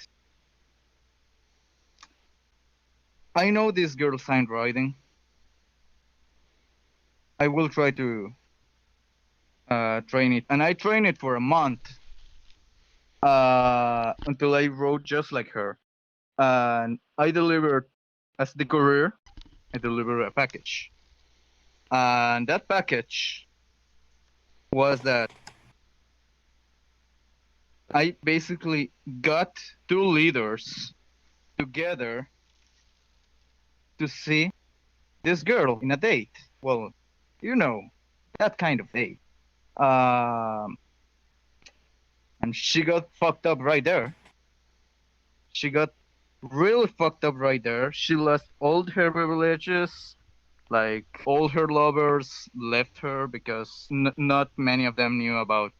I know this girl's handwriting. I will try to train it. And I trained it for a month until I wrote just like her. And I delivered, as the courier, I delivered a package. And that package was that I basically got two leaders together to see this girl in a date. Well, you know, that kind of date. And she got fucked up right there. She got really fucked up right there. She lost all her privileges. Like, all her lovers left her because not many of them knew about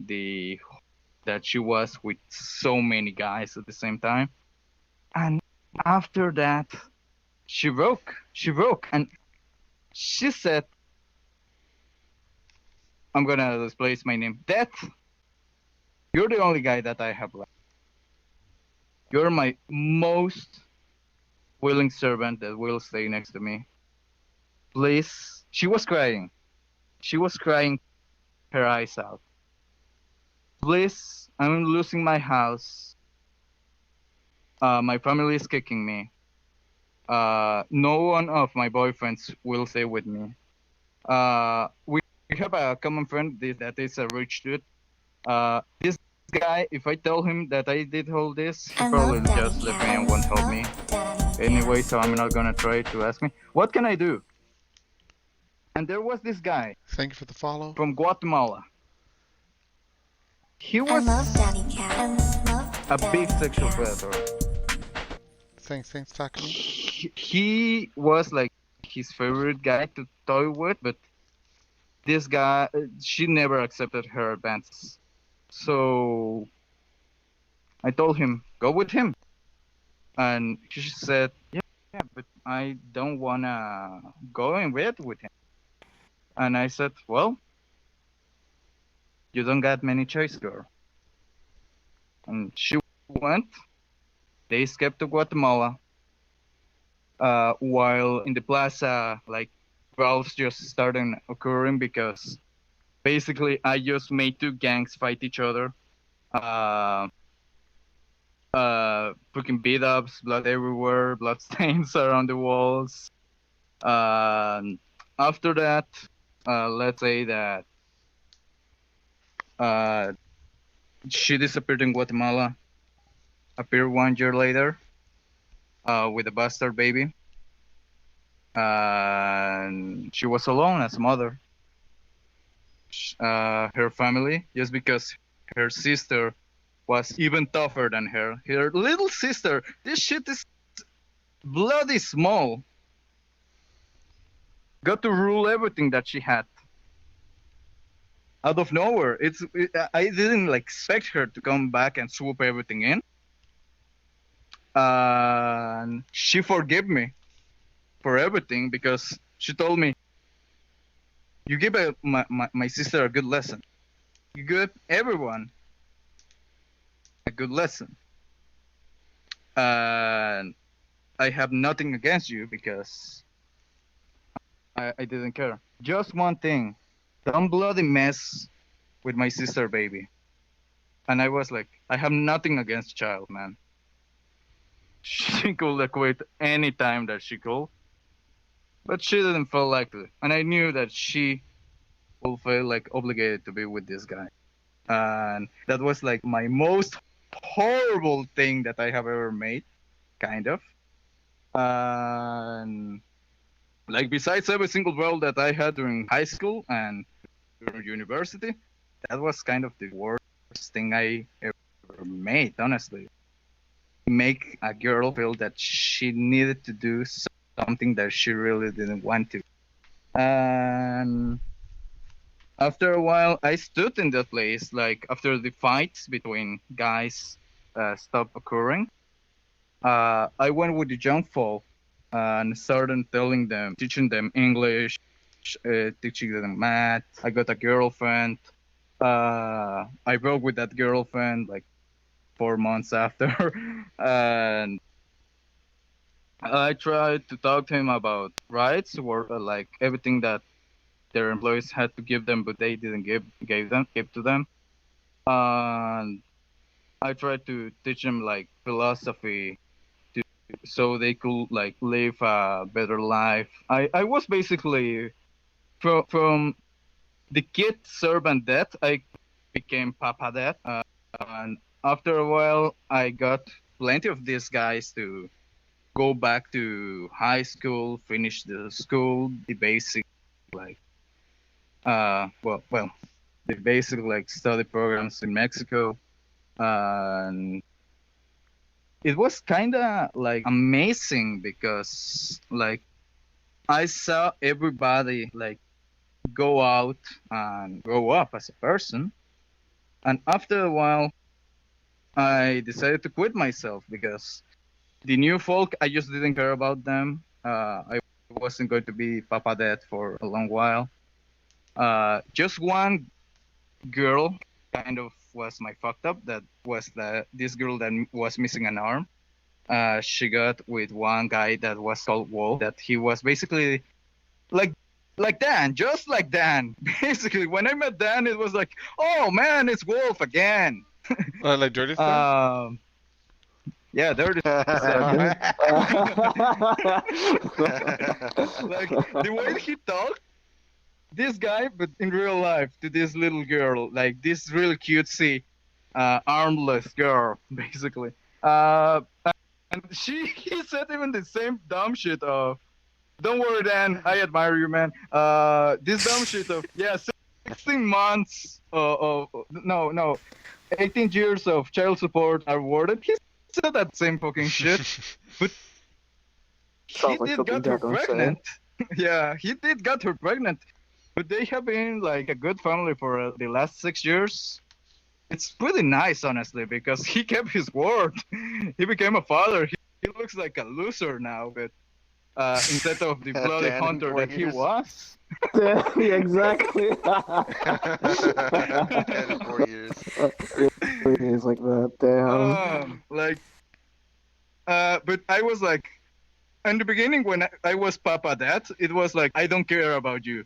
that she was with so many guys at the same time. And after that, she broke. And she said, I'm gonna displace my name. Death, you're the only guy that I have left. You're my most willing servant that will stay next to me. Please. She was crying her eyes out. Please, I'm losing my house. My family is kicking me. No one of my boyfriends will stay with me. We have a common friend that is a rich dude. This guy, if I tell him that I did all this, he I probably love just Daddy leave me and won't help me. Daddy Anyway, so I'm not gonna try to ask me. What can I do? And there was this guy Thank you for the follow. from Guatemala. He I was love Daddy Cat. I love a big Daddy sexual Cat. predator. Thanks, Takumi. He was like his favorite guy to toy with, but this guy, she never accepted her advances. So I told him, go with him. And he said, yeah, but I don't wanna go in bed with him. And I said, well, you don't got many choice, girl. And she went. They escaped to Guatemala. while in the plaza, like, brawls just started occurring because basically I just made two gangs fight each other. Freaking beat ups, blood everywhere, blood stains around the walls. After that, let's say that she disappeared in Guatemala, appeared 1 year later with a bastard baby. And she was alone as a mother. Her family, just because her sister was even tougher than her. Her little sister, this shit is bloody small, got to rule everything that she had. Out of nowhere. I didn't like expect her to come back and swoop everything in. And she forgave me for everything because she told me, you give my sister a good lesson. You give everyone a good lesson. And I have nothing against you because I didn't care. Just one thing. Don't bloody mess with my sister, baby. And I was like, I have nothing against child, man. She could quit any time that she could. But she didn't feel like it. And I knew that she will feel like obligated to be with this guy. And that was like my most horrible thing that I have ever made, kind of. And like besides every single role that I had during high school and during university, that was kind of the worst thing I ever made, honestly. Make a girl feel that she needed to do something that she really didn't want to. And after a while, I stood in that place, like after the fights between guys stopped occurring. I went with the young folk and started teaching them English, teaching them math. I got a girlfriend. I broke with that girlfriend like 4 months after, and I tried to talk to him about rights or like everything that their employees had to give them, but they didn't give to them. And I tried to teach them like philosophy so they could like live a better life. I was basically from the kid servant death, I became Papa Dad. And after a while, I got plenty of these guys to go back to high school, finish the school, the basic like the basic like study programs in Mexico. And it was kind of like amazing because like I saw everybody like go out and grow up as a person. And after a while, I decided to quit myself because the new folk, I just didn't care about them. I wasn't going to be Papa Dad for a long while. Just one girl kind of was my fucked up. That was this girl that was missing an arm. She got with one guy that was called Wolf. That he was basically like Dan, just like Dan. Basically, when I met Dan, it was like, oh man, it's Wolf again. Like Dirty Stuff? Yeah, Dirty Stuff. Like the way he talked, this guy, but in real life, to this little girl, like this really cutesy, armless girl, basically. And he said even the same dumb shit of, don't worry, Dan, I admire you, man. This dumb shit of, 16 months of 18 years of child support are awarded. He said that same fucking shit. But he did got her pregnant. Yeah, he did got her pregnant. But they have been like a good family for the last 6 years. It's pretty nice, honestly, because he kept his word. He became a father. He looks like a loser now, but instead of the bloody hunter that he was. Yeah, exactly. 4 years. It is like that. Damn. But I was like, in the beginning when I was Papa Dad, it was like, I don't care about you.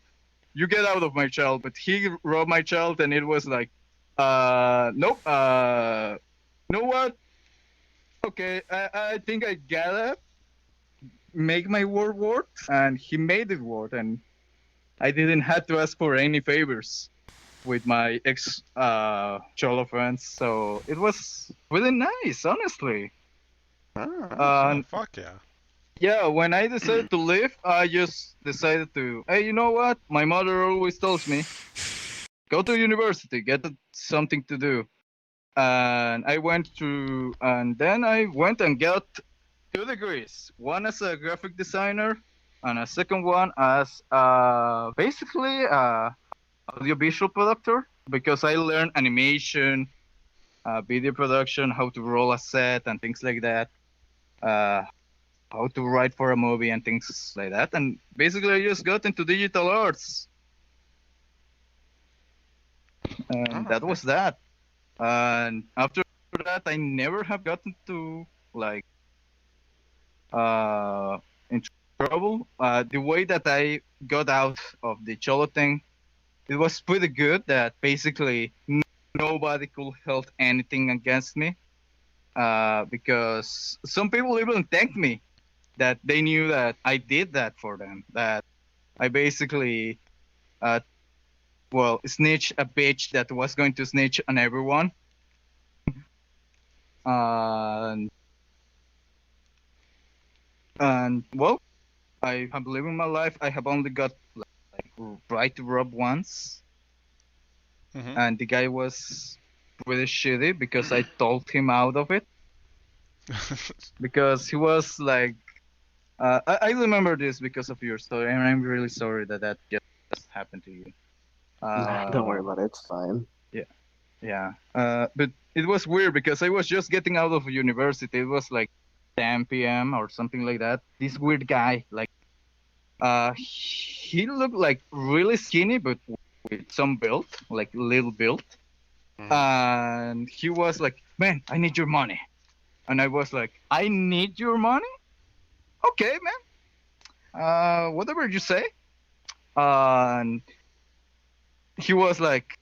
You get out of my child. But he robbed my child, and it was like, nope. You know what? Okay, I think I gotta make my word work, and he made it work, and I didn't have to ask for any favors with my ex Cholo friends, so it was really nice, honestly. Ah, Oh, fuck yeah. Yeah, when I decided to leave, I just decided to, hey, you know what? My mother always tells me, go to university, get something to do. And then I went and got 2 degrees. One as a graphic designer, and a second one as basically audiovisual producer, because I learned animation, video production, how to roll a set and things like that, how to write for a movie and things like that. And basically, I just got into digital arts, and that was that. And after that, I never have gotten to like in trouble. The way that I got out of the Cholo thing, it was pretty good. That basically nobody could hold anything against me, because some people even thanked me that they knew that I did that for them. That I basically, snitched a bitch that was going to snitch on everyone. And well, I have lived my life. I have only got like right to rob once, Mhm. and the guy was really shitty because I told him out of it, because he was like, I remember this because of your story, and I'm really sorry that that just happened to you. Nah, don't worry about it. It's fine. Yeah, but it was weird because I was just getting out of university. It was like 10 p.m. or something like that. This weird guy, like, he looked like really skinny, but with some build, like little build. And he was like, "Man, I need your money." And I was like, "I need your money? Okay, man. Whatever you say." And he was like,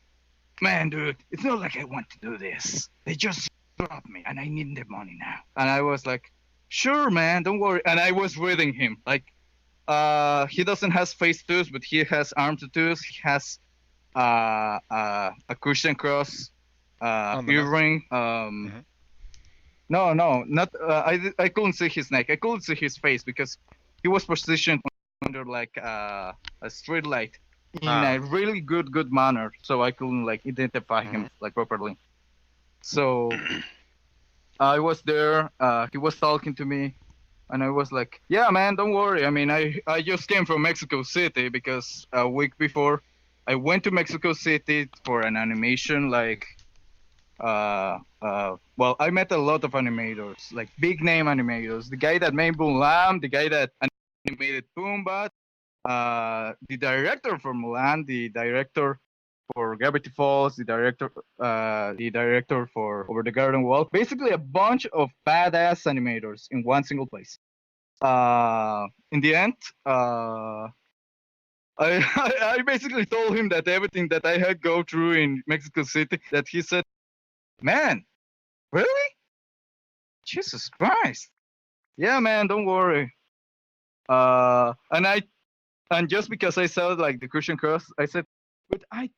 "Man, dude, it's not like I want to do this. They just dropped me, and I need the money now." And I was like, "Sure, man, don't worry." And I was reading him like, he doesn't have face tattoos, but he has arm tattoos. He has a Christian cross, On the neck. earring. No, not. I couldn't see his neck. I couldn't see his face because he was positioned under like a street light in a really good manner, so I couldn't like identify him like properly. So I was there. He was talking to me, and I was like, "Yeah, man, don't worry. I mean, I just came from Mexico City because a week before I went to Mexico City for an animation. Like, well, I met a lot of animators, like big name animators. The guy that made Mulan, the guy that animated Pumbaa, the director for Mulan, the director for Gravity Falls, the director for Over the Garden Wall. Basically, a bunch of badass animators in one single place. In the end, I basically told him that everything that I had go through in Mexico City, that he said, "Man, really? Jesus Christ. Yeah, man, don't worry." And just because I saw like the Christian cross, I said, "But I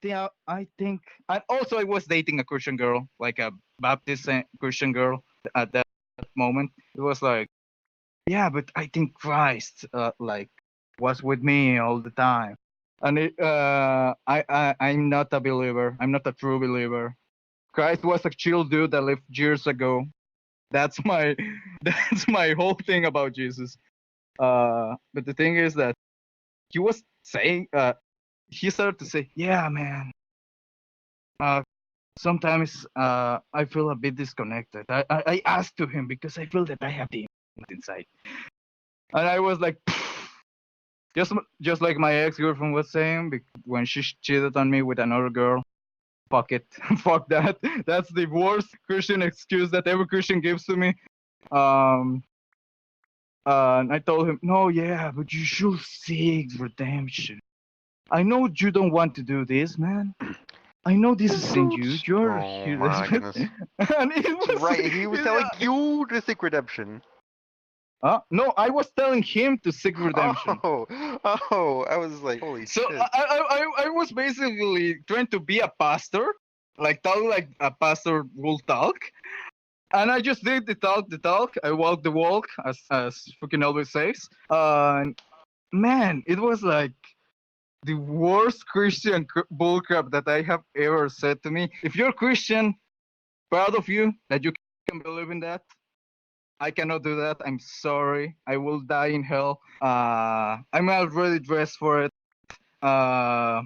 think," and also I was dating a Christian girl, like a Baptist Christian girl at that moment. It was like, "Yeah, but I think Christ like was with me all the time." And I'm not a believer. I'm not a true believer. Christ was a chill dude that lived years ago. That's my that's my whole thing about Jesus. But the thing is that he was saying, he started to say, "Yeah, man. Sometimes I feel a bit disconnected." I asked to him because I feel that I have demons inside, and I was like, just like my ex-girlfriend was saying when she cheated on me with another girl. Fuck it, fuck that. That's the worst Christian excuse that every Christian gives to me. And I told him, no, yeah, but you should seek redemption. I know you don't want to do this, man. I know this isn't you. You're a Oh hero. my goodness. And it was Right, he was telling you to seek redemption. No, I was telling him to seek redemption. Oh, I was like, holy So shit. I was basically trying to be a pastor, like talk like a pastor will talk. And I just did the talk. I walked the walk, as fucking always says. Man, it was like the worst Christian bullcrap that I have ever said to me. If you're Christian, proud of you that you can believe in that. I cannot do that. I'm sorry. I will die in hell. I'm already dressed for it. How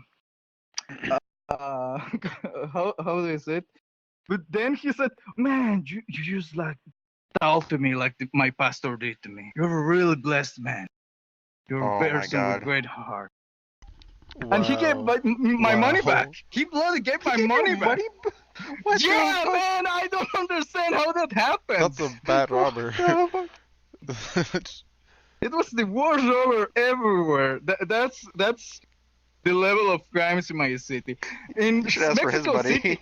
do I say it? But then he said, "Man, you just like talk to me like my pastor did to me. You're a really blessed man. You're Oh a my person with God. great heart." And he gave Wow. my money Wow. back. He bloody gave my He gave money you back. What the Yeah, fuck? man, I don't understand how that happened. That's a bad robber. What the fuck? It was the worst robber everywhere. That's the level of crimes in my city. In You should ask for his Mexico money. City,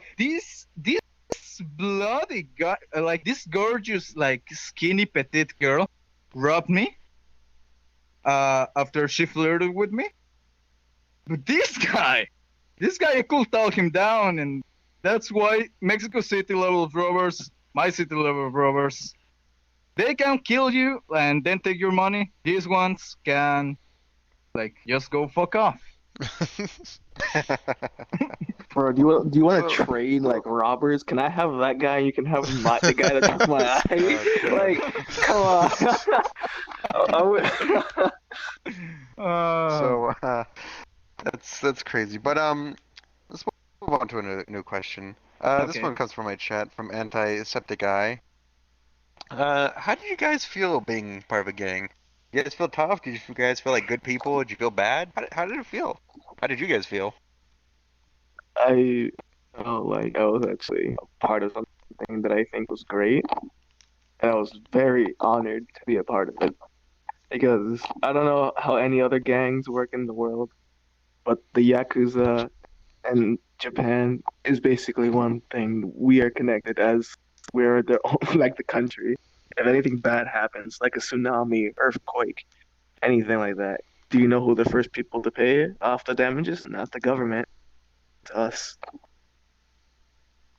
this bloody guy, like this gorgeous, like skinny petite girl, robbed me. After she flirted with me. But this guy, I could talk him down, and that's why Mexico City level of robbers, my city level of robbers, they can kill you and then take your money. These ones can, like, just go fuck off. Bro, do you want to trade like robbers? Can I have that guy? You can have the guy that took my eye. Like, come on. So that's crazy. But let's move on to a new question. This Okay. one comes from my chat from Antiseptic Eye. How did you guys feel being part of a gang? You guys feel tough? Did you guys feel like good people? Did you feel bad? How did it feel? How did you guys feel? I felt like I was actually a part of something that I think was great, and I was very honored to be a part of it. Because I don't know how any other gangs work in the world, but the Yakuza and Japan is basically one thing. We are connected as we're the like the country. If anything bad happens, like a tsunami, earthquake, anything like that, do you know who the first people to pay off the damages? Not the government. It's us.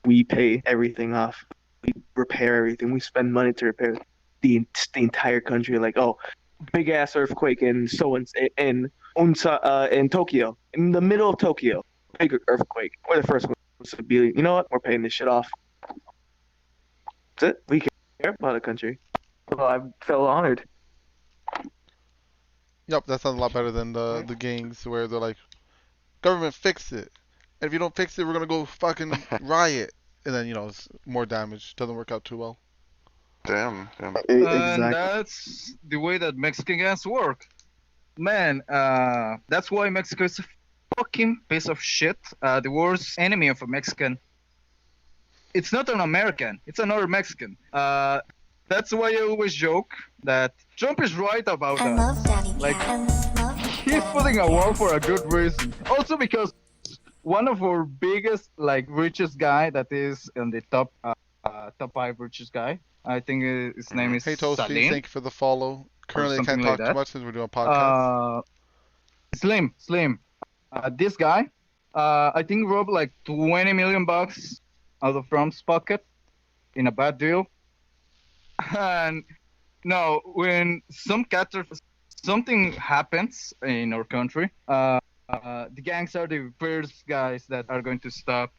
We pay everything off. We repair everything. We spend money to repair the entire country. Like, oh, big ass earthquake in in Tokyo, in the middle of Tokyo, big earthquake. We're the first ones to be. You know what? We're paying this shit off. That's it. We care about the country. Well, I felt honored. Yep, that sounds a lot better than the gangs where they're like, government fix it. And if you don't fix it, we're gonna go fucking riot. And then, it's more damage. Doesn't work out too well. Damn. And Exactly. that's the way that Mexican gangs work. Man, that's why Mexico is a fucking piece of shit. The worst enemy of a Mexican. It's not an American. It's another Mexican. That's why I always joke that Trump is right about I that. love Daddy Like, Cat. I love He's Daddy putting a Cat. wall for a good reason. Also because one of our biggest, richest guy that is in the top 5 richest guy. I think his name is Hey Toasty, Salim. thank you for the follow. Currently, I something can't like talk too that. much since we're doing a podcast. Slim. This guy, I think robbed like 20 million bucks out of Trump's pocket in a bad deal. And no, when something happens in our country, the gangs are the first guys that are going to start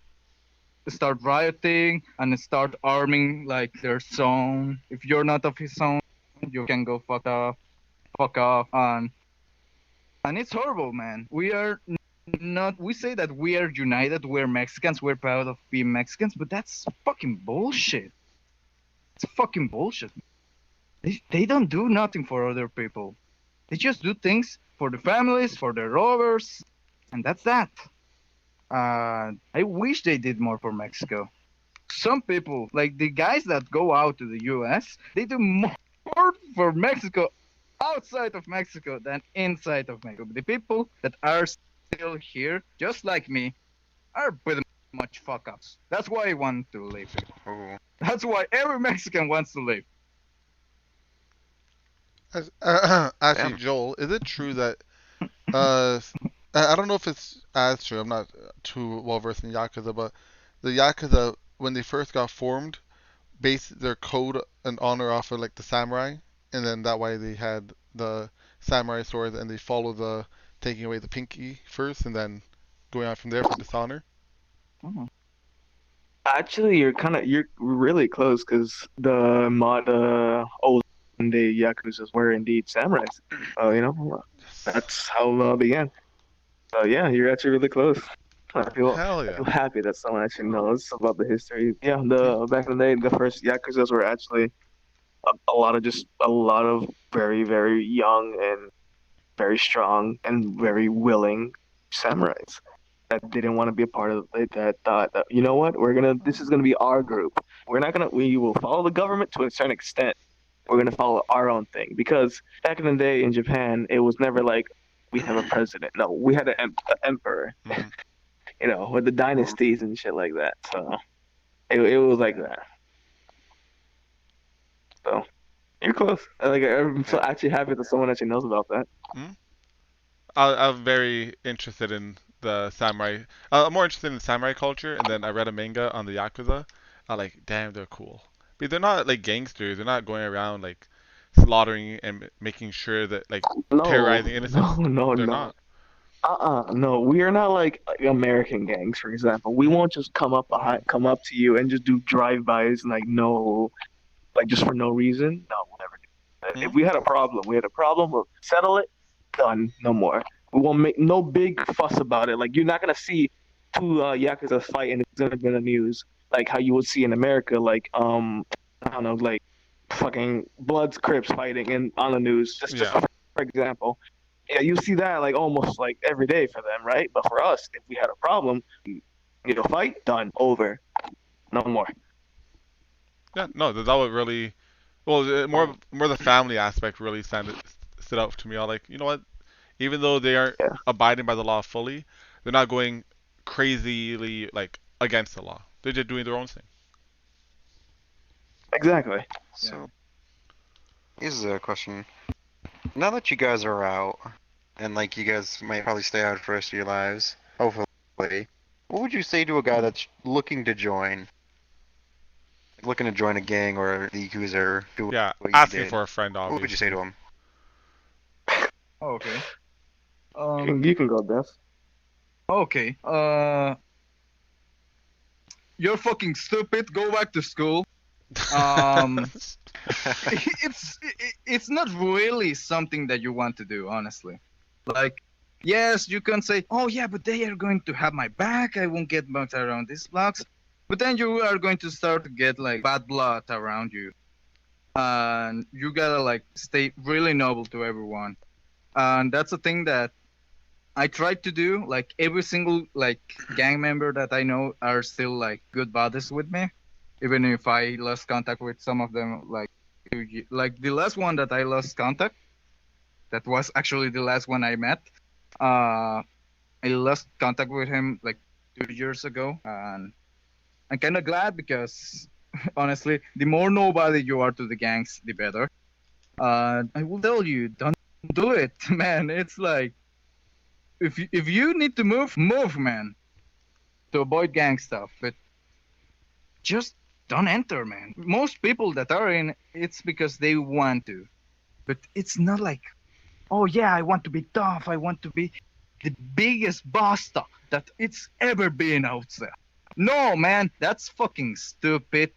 rioting and start arming like their zone. If you're not of his zone, you can go fuck off, and it's horrible, man. We are not. We say that we are united. We're Mexicans. We're proud of being Mexicans, but that's fucking bullshit. It's fucking bullshit. They don't do nothing for other people. They just do things for the families, for the robbers, and that's that. I wish they did more for Mexico. Some people, like the guys that go out to the U.S., they do more for Mexico outside of Mexico than inside of Mexico. The people that are still here, just like me, are pretty much fuck ups. That's why I want to leave. Ooh. That's why every Mexican wants to leave. Actually, Damn. Joel, is it true that I don't know if it's as true. I'm not too well versed in Yakuza, but the Yakuza when they first got formed, based their code and honor off of like the samurai, and then that way they had the samurai swords, and they follow the taking away the pinky first, and then going on from there for dishonor. Actually, you're really close because the old day Yakuzas were indeed samurais. That's how it began. So yeah, you're actually really close. I feel Hell I feel yeah. happy that someone actually knows about the history. Yeah, the back in the day, the first Yakuzas were actually a lot of very, very young and very strong and very willing samurais that didn't want to be a part of it, that thought that, you know what, this is gonna be our group. We will follow the government to a certain extent. We're gonna follow our own thing, because back in the day in Japan, it was never like we have a president. No, we had an emperor. Mhm. With the dynasties and shit like that. So it was like that. So you're close. I'm so actually happy that someone actually knows about that. I'm very interested in the samurai. I'm more interested in samurai culture, and then I read a manga on the Yakuza. I like, damn, they're cool. But they're not like gangsters. They're not going around like slaughtering and making sure that like No, terrorizing innocents. no, They're no. not. No. We are not like American gangs, for example. We won't just come up to you and just do drive-bys and just for no reason. No, we'll never do that. If Mhm. we had a problem, we'll settle it, done, no more. We won't make no big fuss about it. Like, you're not gonna see two Yakuza fight and it's gonna be in the news, like how you would see in America, like I don't know, like fucking Bloods Crips fighting in on the news. Just Yeah. for example. Yeah, you see that like almost like every day for them, right? But for us, if we had a problem, fight, done, over, no more. Yeah. No, that would really. Well, more the family aspect really stood out to me. I like, you know what? Even though they aren't Yeah, abiding by the law fully, they're not going crazily like against the law. They're just doing their own thing. exactly. So here's a question. Now that you guys are out, and like you guys might probably stay out for the rest of your lives, hopefully, what would you say to a guy that's looking to join? Looking to join a gang or the Yakuza or do Yeah, what you asking did? for a friend, What would you say obviously. to him? Okay. You can go, Death. Okay. You're fucking stupid. Go back to school. It's not really something that you want to do, honestly. Like, yes, you can say, oh yeah, but they are going to have my back. I won't get bugs around these blocks. But then you are going to start to get like bad blood around you, and you gotta like stay really noble to everyone. And that's a thing that I tried to do. Like every single like gang member that I know are still like good buddies with me, even if I lost contact with some of them. Like the last one that I lost contact, that was actually the last one I met. I lost contact with him like 2 years ago, and I'm kind of glad because honestly, the more nobody you are to the gangs, the better. I will tell you, don't do it, man. It's like if you need to move, man, to avoid gang stuff. But just don't enter, man. Most people that are in, it's because they want to. But it's not like, oh yeah, I want to be tough. I want to be the biggest basta that it's ever been out there. No, man, that's fucking stupid.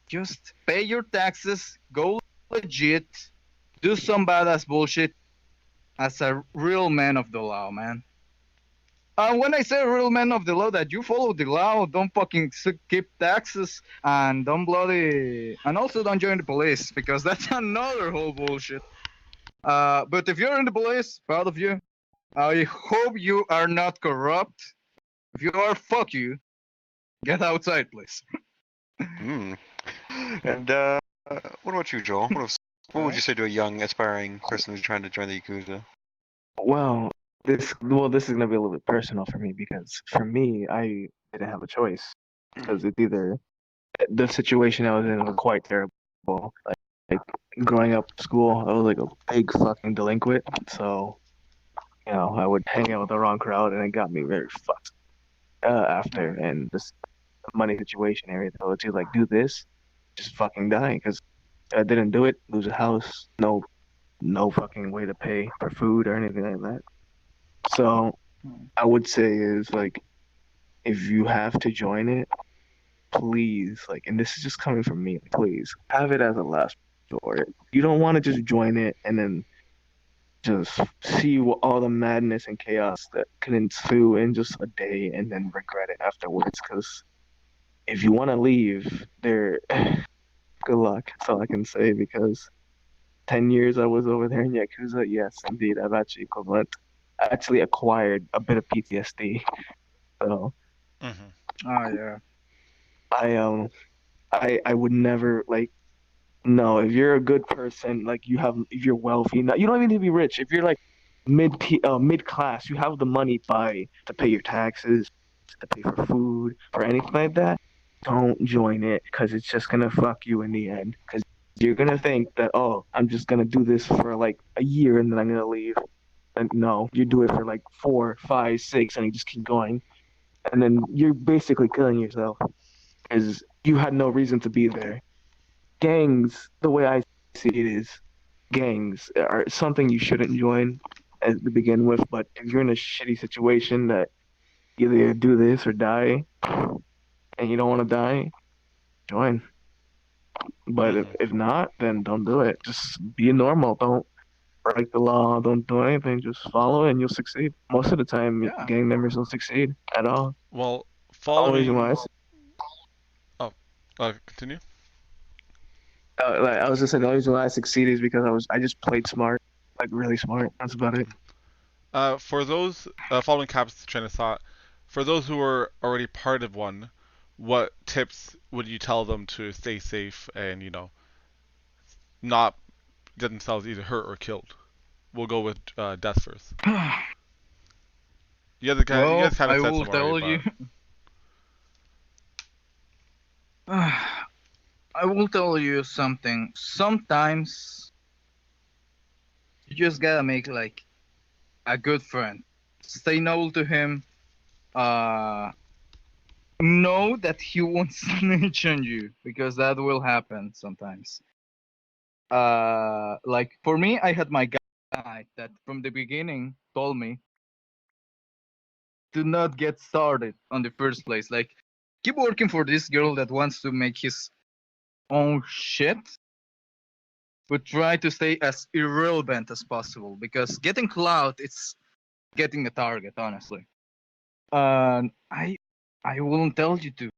Just pay your taxes, go legit, do some badass bullshit as a real man of the law, man. When I say real man of the law, that you follow the law, don't fucking skip taxes, and don't and also don't join the police, because that's another whole bullshit. But if you're in the police, proud of you. I hope you are not corrupt. If you are, fuck you. Get outside, please. And what about you, Joel? What have What would you say to a young, aspiring person who's trying to join the Yakuza? Well, this is gonna be a little bit personal for me because for me, I didn't have a choice because it's either the situation I was in was quite terrible. Like growing up in school, I was like a big fucking delinquent. So I would hang out with the wrong crowd, and it got me very fucked after. And this money situation area, so it's either like do this, just fucking die. Because I didn't do it, lose a house, no fucking way to pay for food or anything like that. So I would say is like if you have to join it, please, like, and this is just coming from me, please have it as a last resort. You don't want to just join it and then just see all the madness and chaos that can ensue in just a day and then regret it afterwards. Because if you want to leave, there, good luck. That's all I can say. Because 10 years I was over there in Yakuza, yes, indeed, I've actually acquired a bit of PTSD. So Mm-hmm. Oh yeah. I would never like. No, if you're a good person, like if you're wealthy, you don't even need to be rich. If you're like mid class, you have the money to pay your taxes, to pay for food, for anything like that. Don't join it because it's just gonna fuck you in the end. Because you're gonna think that, oh, I'm just gonna do this for like a year and then I'm gonna leave. And no, you do it for like 4, 5, 6, and you just keep going, and then you're basically killing yourself because you had no reason to be there. Gangs, the way I see it is, gangs are something you shouldn't join to begin with. But if you're in a shitty situation that either do this or die, and you don't want to die, join. But if not, then don't do it. Just be normal. Don't break the law. Don't do anything. Just follow and you'll succeed. Most of the time, Yeah. gang members don't succeed at all. Well, Only reason following. why Continue. like I was just saying, the only reason why I succeeded is because I just played smart, like really smart. That's about it. For those following Cap's train of thought, for those who are already part of one, what tips would you tell them to stay safe and not get themselves either hurt or killed? We'll go with death first. You guys kind Well, of said I some will tell already, you. I will tell you something. Sometimes you just gotta make like a good friend. Stay noble to him. Know that he won't snitch on you because that will happen sometimes. Like for me, I had my guy that from the beginning told me do not get started on the first place. Like keep working for this girl that wants to make his own shit, but try to stay as irrelevant as possible because getting clout it's getting a target, honestly. I wouldn't tell you to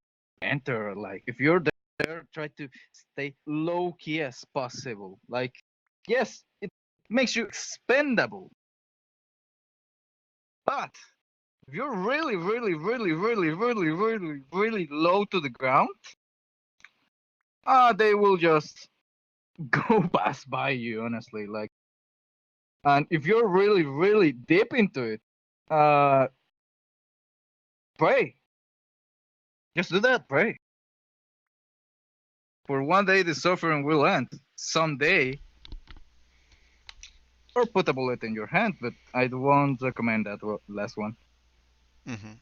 enter. Like if you're there, try to stay low key as possible. Like yes, it makes you expendable, but if you're really, really, really, really, really, really, really low to the ground, they will just go pass by you, honestly. Like, and if you're really, really deep into it, pray. Just do that, pray. For one day the suffering will end. Someday. Or put a bullet in your hand, but I won't recommend that last one. Mm-hmm.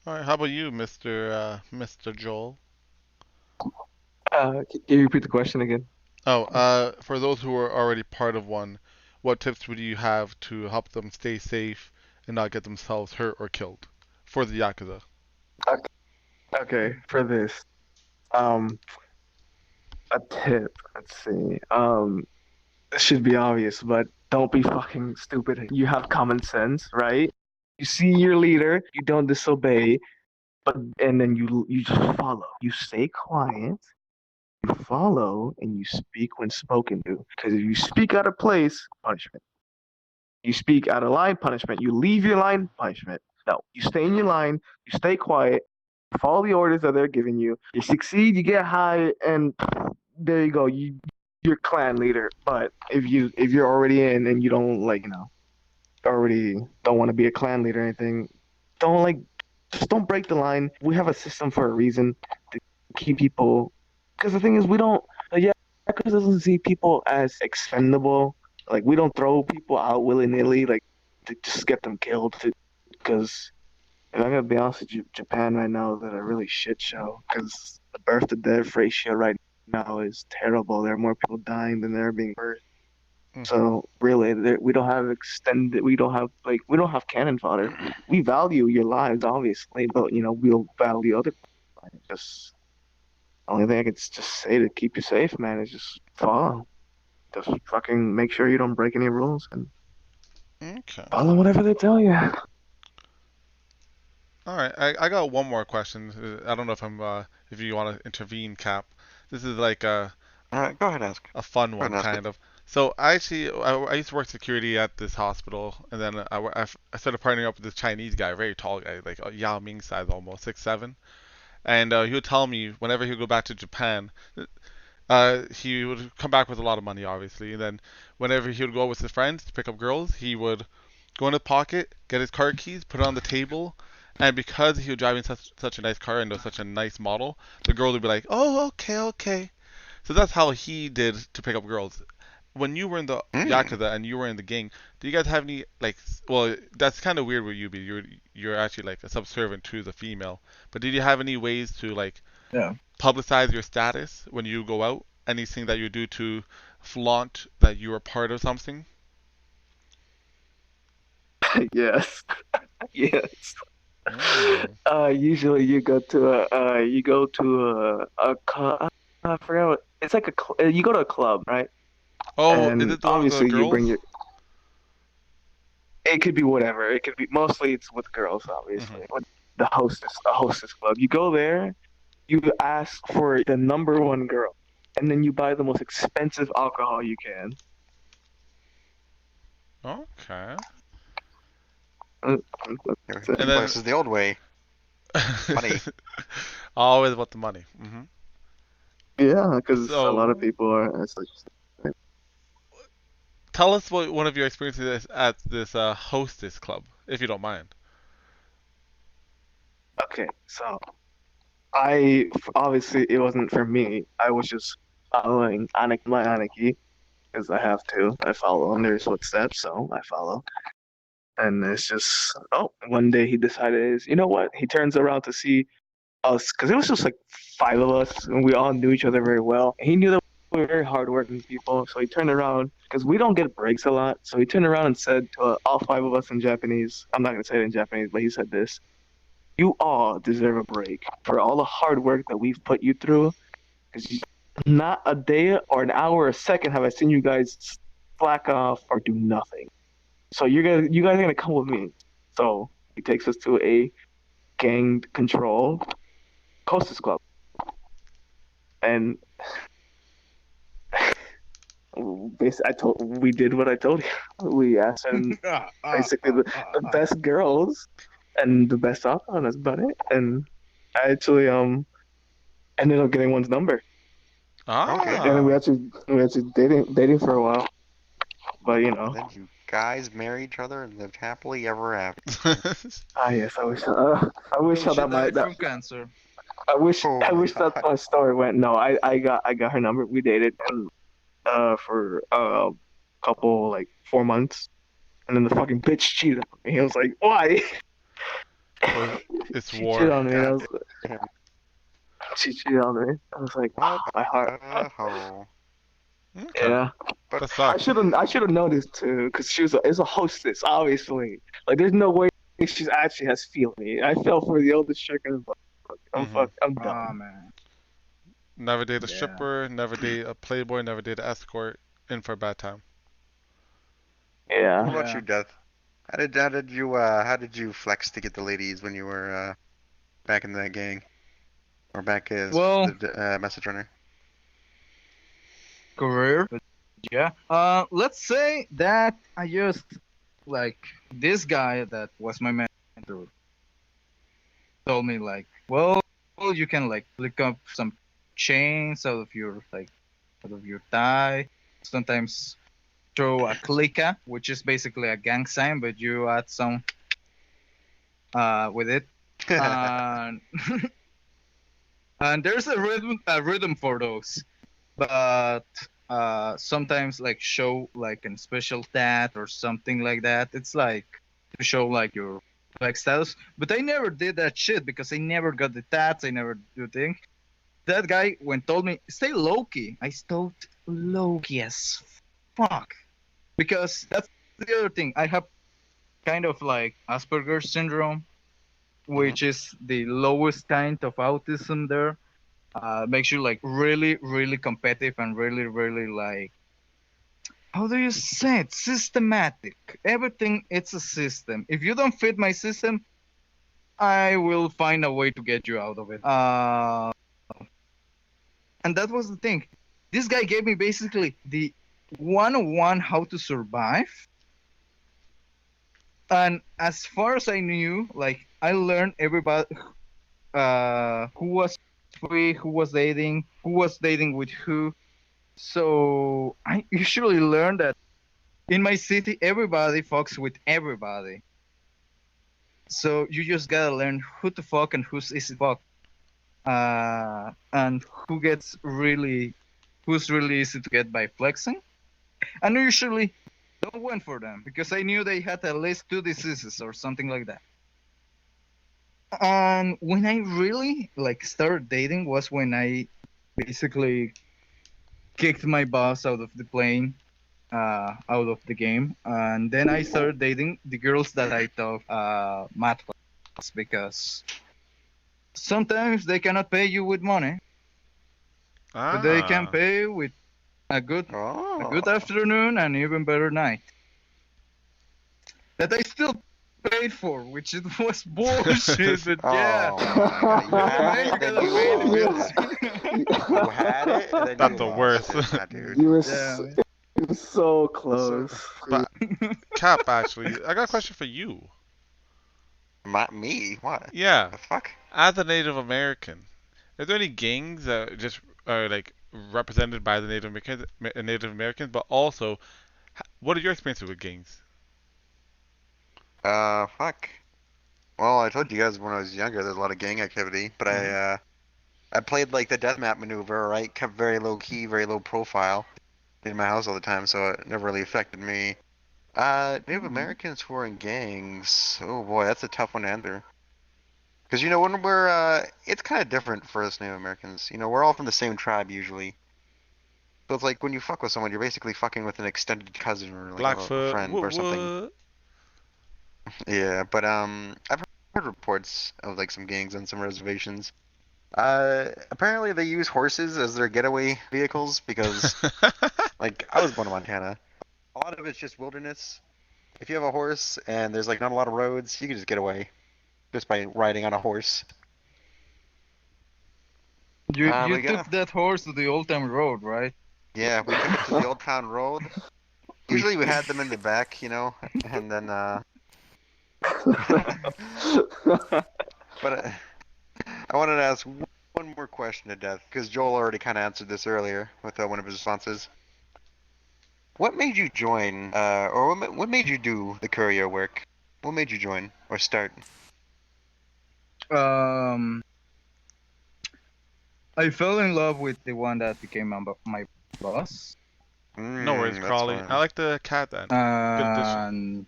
All right. How about you, Mr. Joel? Can you repeat the question again? Oh, for those who are already part of one, what tips would you have to help them stay safe and not get themselves hurt or killed for the Yakuza? Okay, for this, a tip. Let's see. This should be obvious, but don't be fucking stupid. You have common sense, right? You see your leader, you don't disobey, and then you just follow. You stay quiet. You follow and you speak when spoken to. Because if you speak out of place, punishment. You speak out of line, punishment. You leave your line, punishment. No, you stay in your line. You stay quiet. Follow the orders that they're giving you. You succeed, you get high, and there you go. You your clan leader. But if you're already in and you don't already don't want to be a clan leader or anything, don't just don't break the line. We have a system for a reason to keep people. Because the thing is, we don't. Yakuza doesn't see people as expendable. Like we don't throw people out willy nilly, like to just get them killed. Because if I'm gonna be honest with you, Japan right now is at a really shit show. Because the birth to death ratio right now is terrible. There are more people dying than there are being birthed. So really, we don't have we don't have cannon fodder. We value your lives, obviously, but we'll value other. Just only thing I could just say to keep you safe, man, is just follow. Just fucking make sure you don't break any rules and Okay. follow whatever they tell you. All right. I got one more question. I don't know if you want to intervene, Cap. This is like All right, go ahead, ask. a fun Go one, ahead and ask kind of. So I used to work security at this hospital, and then I started partnering up with this Chinese guy, a very tall guy, like Yao Ming size almost, 6'7". And he would tell me whenever he would go back to Japan, he would come back with a lot of money, obviously. And then whenever he would go with his friends to pick up girls, he would go in his pocket, get his car keys, put it on the table, and because he was driving such a nice car and it was such a nice model, the girl would be like, "Oh, okay, okay." So that's how he did to pick up girls. When you were in the Yakuza and you were in the gang, do you guys have any well, that's kind of weird with you, but you're actually like a subservient to the female. But did you have any ways to Yeah. publicize your status when you go out? Anything that you do to flaunt that you are part of something? Yes, yes. Mm. Usually you go to I forgot what it's like you go to a club, right? Oh, And is it the one with the obviously you bring girls? your. It could be whatever. It could be mostly it's with girls, obviously. With the hostess club. You go there, you ask for the number one girl, and then you buy the most expensive alcohol you can. Okay. That's it. And then This is the old way. Money. always about the money. Yeah, because a lot of So people are. It's like, tell us what one of your experiences is at this hostess club, if you don't mind. okay, so obviously it wasn't for me. I was just following my Aniki because I have to. I follow under his footsteps, so I follow. And it's just one day he decided you know what? He turns around to see us because it was just like five of us, and we all knew each other very well. He knew that we were very hardworking people, so he turned around because we don't get breaks a lot. So he turned around and said to all five of us in Japanese. I'm not gonna say it in Japanese, but he said this: "You all deserve a break for all the hard work that we've put you through. Because not a day or an hour or a second have I seen you guys slack off or do nothing. So you guys are gonna come with me." So he takes us to a gang control hostess club, and basically we did what I told you. We asked him basically the best girls and the best alcohol, and that's about it. And I actually ended up getting one's number, and then we Ah. actually dating for a while. But And then you guys marry each other and lived happily ever after. yes, I wish how She that died might from cancer. I wish Oh I my wish that God. my story went. No, I got her number. We dated and for a couple 4 months, and then the fucking bitch cheated on me. I was like, why? Well, it's She cheated war. on me. And God damn. she cheated on me. I was like, What my heart. the hell? Okay. Yeah, But That sucks. I should have noticed too, because is a hostess, obviously. Like, there's no way she's actually has feeling. I fell for the oldest chick, and I'm Oh done. man. Never date a Yeah. stripper, never date a playboy, never date an escort. In for a bad time. what Yeah. about Yeah. you, Death? How did you flex to get the ladies when you were back in that gang, or back as Well, the message runner? career. But yeah. Let's say that I just this guy that was my mentor told me well, you can look up some chains out of your out of your tie. Sometimes throw a clica, which is basically a gang sign, but you add some with it. And and there's a rhythm for those, but sometimes like show like a special tat or something like that. It's like to show like your like status. But I never did that shit because I never got the tats. I never do thing. That guy when told me stay low key, I stayed low key as fuck because that's the other thing. I have kind of like Asperger's syndrome, which is the lowest kind of autism there. Makes you like really, really competitive and really, really like, how do you say it? Systematic. Everything, it's a system. If you don't fit my system, I will find a way to get you out of it. And that was the thing. This guy gave me basically the 101 how to survive. And as far as I knew, like I learned everybody who was free, who was dating with who. So I usually learned that in my city, everybody fucks with everybody. So you just gotta learn who to fuck and who's easy to fuck, and who's really easy to get by flexing. And I usually don't went for them because I knew they had at least 2 diseases or something like that. And when I really like started dating was when I basically kicked my boss out of the plane, out of the game, and then I started dating the girls that I thought math class because sometimes they cannot pay you with money, but they can pay with a good afternoon and even better night that I still paid for, which it was bullshit. But yeah, You had it, and then That's you the lost worst. it, my dude. You were Yeah. you were so close. But Cap, actually, I got a question for you. Me? What? Yeah, The fuck? as a Native American, are there any gangs that just are like represented by the Native Americans, but also, what are your experiences with gangs? Fuck. Well, I told you guys when I was younger, there's a lot of gang activity, but I played like the deathmatch maneuver, right? Kept very low key, very low profile in my house all the time, so it never really affected me. Native Americans who are in gangs. Oh boy, that's a tough one to answer. Because you know when it's kind of different for us Native Americans. You know, we're all from the same tribe usually. So it's like when you fuck with someone, you're basically fucking with an extended cousin or like a Blackfoot, friend or something. Yeah, but I've heard reports of like some gangs on some reservations. Apparently they use horses as their getaway vehicles because, like, I was born in Montana. A lot of it's just wilderness. If you have a horse and there's like not a lot of roads, you can just get away just by riding on a horse. You But yeah, took that horse to the Old Town Road, right? yeah, we took it to the Old Town Road. Usually we had them in the back, you know, and then but I wanted to ask one more question to Death because Joel already kind of answered this earlier with one of his responses. What made you join, or what made you do the courier work? What made you join or start? I fell in love with the one that became my boss. No worries, That's Crawley. fine. I like the cat then. Good addition. And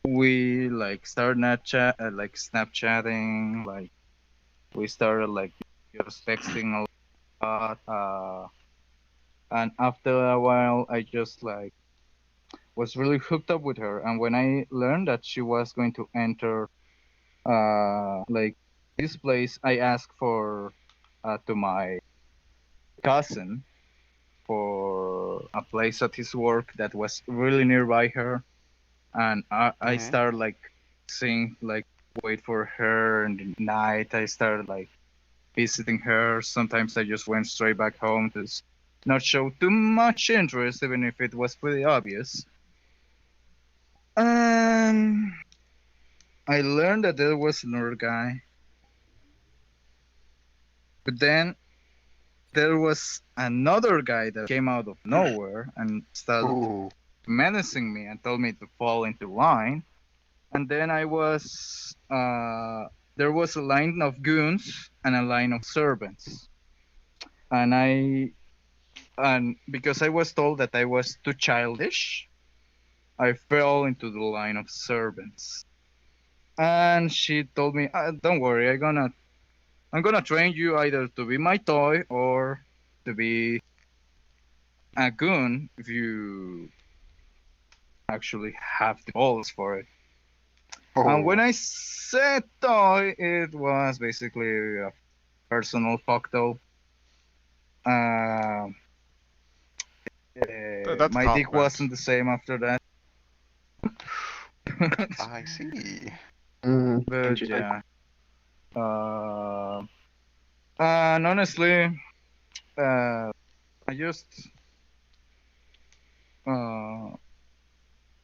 we like started like Snapchatting, like we started like just texting a lot. And after a while, I just like was really hooked up with her. And when I learned that she was going to enter like this place, I asked for to my cousin for a place at his work that was really nearby her, and I started like seeing like wait for her in the night. I started like visiting her. Sometimes I just went straight back home to not show too much interest, even if it was pretty obvious. And I learned that there was another guy, but then there was another guy that came out of nowhere and started Ooh. menacing me and told me to fall into line. And then I was there was a line of goons and a line of servants. And because I was told that I was too childish, I fell into the line of servants. And she told me, "Don't worry, I'm gonna train you either to be my toy or to be a goon if you actually have the balls for it." And when Oh. I said toy, it was basically a personal fuck doll. Uh, That's a my dick compliment. wasn't the same after that. I see. But Interesting. yeah. And honestly,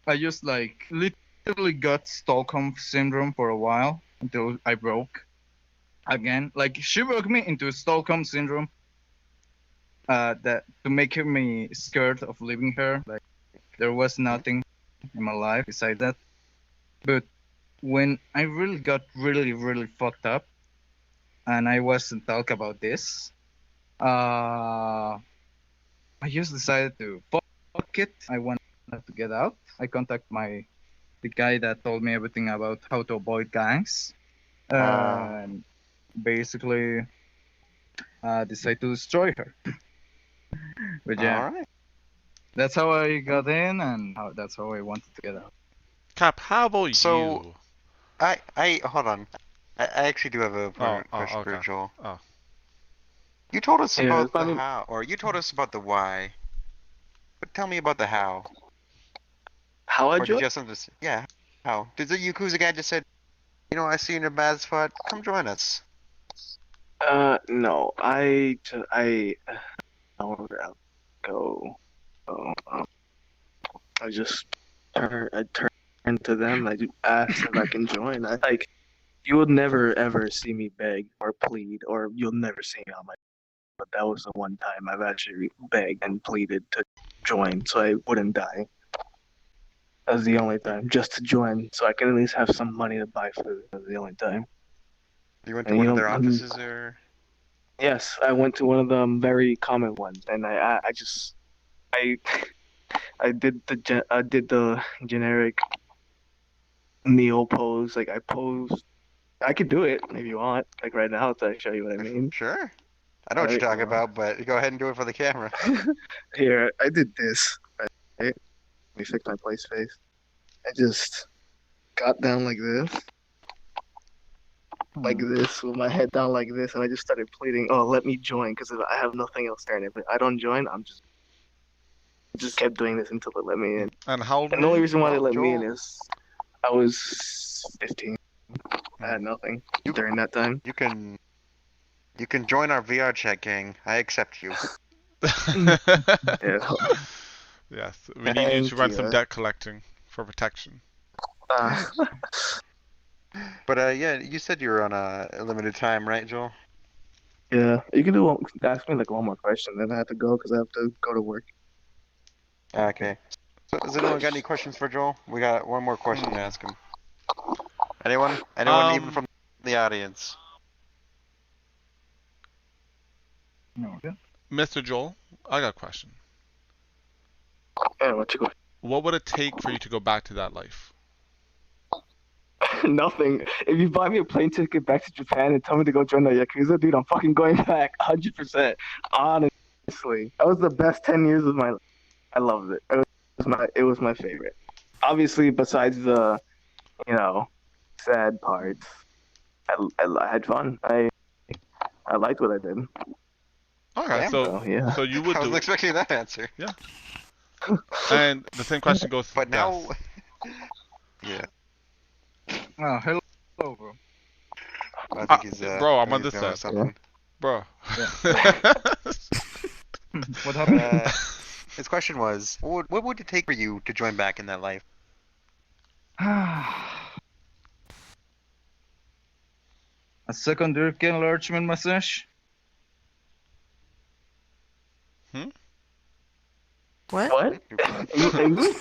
I just like literally got Stockholm syndrome for a while until I broke again. Like she broke me into Stockholm syndrome. That to make me scared of leaving her. Like there was nothing in my life besides that. But when I really got really fucked up, and I wasn't talk about this, I just decided to fuck it. I wanted to get out. I contact the guy that told me everything about how to avoid gangs, and basically decide to destroy her. But yeah, All right. that's how I got in, and that's how I wanted to get out. Cap, how about So- you? I hold on. I actually do have a question for okay. Joel. Oh. You told us Yeah, about it's the probably- how, or you told us about the why. But tell me about the how. How I Or did you joined? have something to say? Yeah, how? Did the Yakuza guy just said, you know, I see you in a bad spot, come join us? No. I would go. I just turned to them. I just asked if I can join. You would never ever see me beg or plead, or you'll never see me on my. But that was the one time I've actually begged and pleaded to join, so I wouldn't die. That was the only time, just to join, so I can at least have some money to buy food. That was the only time. You went to And one you of their don't- offices, or? Yes, I went to one of them very common ones, and I I did the generic Neo pose. Like I posed. I could do it if you want. Like right now to show you what I mean. Sure. I know what you're talking about, but go ahead and do it for the camera. Here, I did this. Right? Let me fix my place face. I just got down like this, with my head down like this, and I just started pleading, "Oh, let me join," because I have nothing else there. And if I don't join, just kept doing this until they let me in. And how old And were the only you? reason why they Well, let me in Joel- is I was 15. I had nothing during that time. You can join our VR chat gang. I accept you. Yeah. Yes, we need you to Thank run you. some debt collecting for protection. But yeah, you said you were on a limited time, right, Joel? Yeah, you can ask me like one more question, then I have to go because I have to go to work. Okay. So, has anyone got any questions for Joel? We got one more question to ask him. Anyone? Anyone even from the audience? No, okay. Mr. Joel, I got a question. Yeah, what you go? What would it take for you to go back to that life? Nothing. If you buy me a plane ticket back to Japan and tell me to go join the Yakuza, dude, I'm fucking going back 100%. Honestly, that was the best 10 years of my life. I loved it. It was my favorite. Obviously, besides the, sad parts, I had fun. I liked what I did. Okay, Damn. so Yeah. so you would I do wasn't it. expecting that answer. And the same question goes to But Des. now, yeah, Oh, hello, bro. I think he's bro, I'm on he's this doing side. something. Bro. What happened? His question was, what would it take for you to join back in that life? A secondary enlargement massage? What? What? English?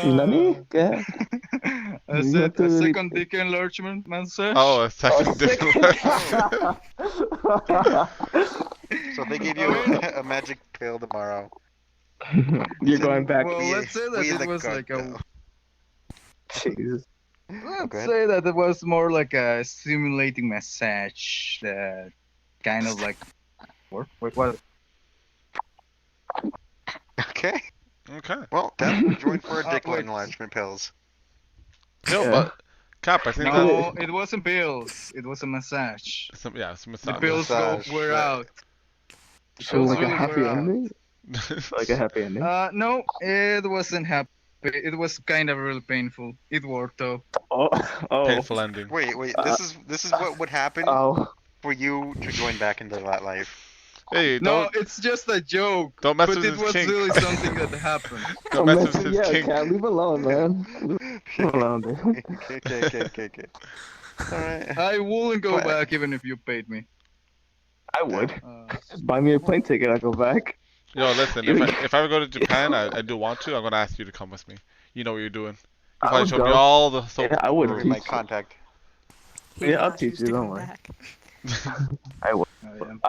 Nani? Yeah. I You said have to a really- second dick enlargement massage. Oh, a second Oh, different. So if they gave you a magic pill tomorrow. You're going back. Well, let's say that Squeeze it the was gut, like a. though. Jesus. Let's go ahead. say that it was more like a stimulating massage that kind of like. What? Okay. Okay. Well, Death joined for a dick wait. enlargement pills. No, Yeah. but Cap, I think No, it wasn't pills. It was a massage. that it's a The massage. pills Massage, were right. out. So Those like a really happy were out. ending? Like a happy ending? No, it wasn't happy. It was kind of really painful. It worked though. Oh, oh, Painful ending. Wait. This is what would happen oh. for you to join back into that life. Hey, No, don't it's just a joke. don't mess But with it his was kink. really something that happened. Don't mess with his Yeah, kink. Cat, leave alone, man. Leave alone, dude. Okay. Alright. I wouldn't go What? back even if you paid me. I would. Uh, Just buy me a plane ticket, I'll go back. Yo, listen, if I ever go to Japan, I do want to. I'm gonna ask you to come with me. You know what you're doing. You I probably would showed me go. all the soap. Yeah, I would. Or my contact. He Yeah, I'll wants teach you, to don't come worry. back.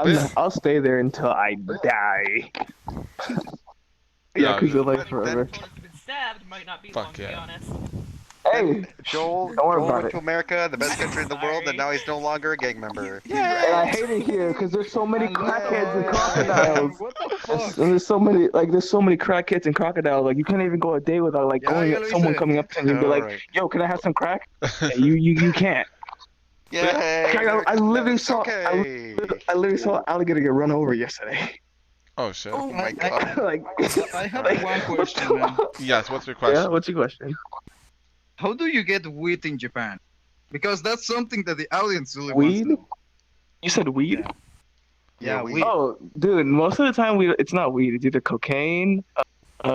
yeah. I'll stay there until I die. Yeah, Yeah, because you're like but forever. been stabbed might not be Fuck long, to be yeah. honest. Hey! Joel Don't worry went about to it. America, the best country in the world, and now he's no longer a gang member. And I hate it here because there's so many crackheads and crocodiles. What the And fuck? there's so many crackheads and crocodiles. Like you can't even go a day without like Yeah, going yeah, someone Lisa. coming up to you and be like, Alright. "Yo, can I have some crack?" And you can't. Yeah. I literally saw Okay. I literally saw an alligator get run over yesterday. Oh shit. Oh my god. Like I have like, one what question, the man. fuck? Yes. What's your Yeah, question? what's your question? How do you get weed in Japan? Because that's something that the audience really Weed? wants to know. You said weed? Yeah, weed. weed. Oh, dude, most of the time it's not weed. It's either cocaine,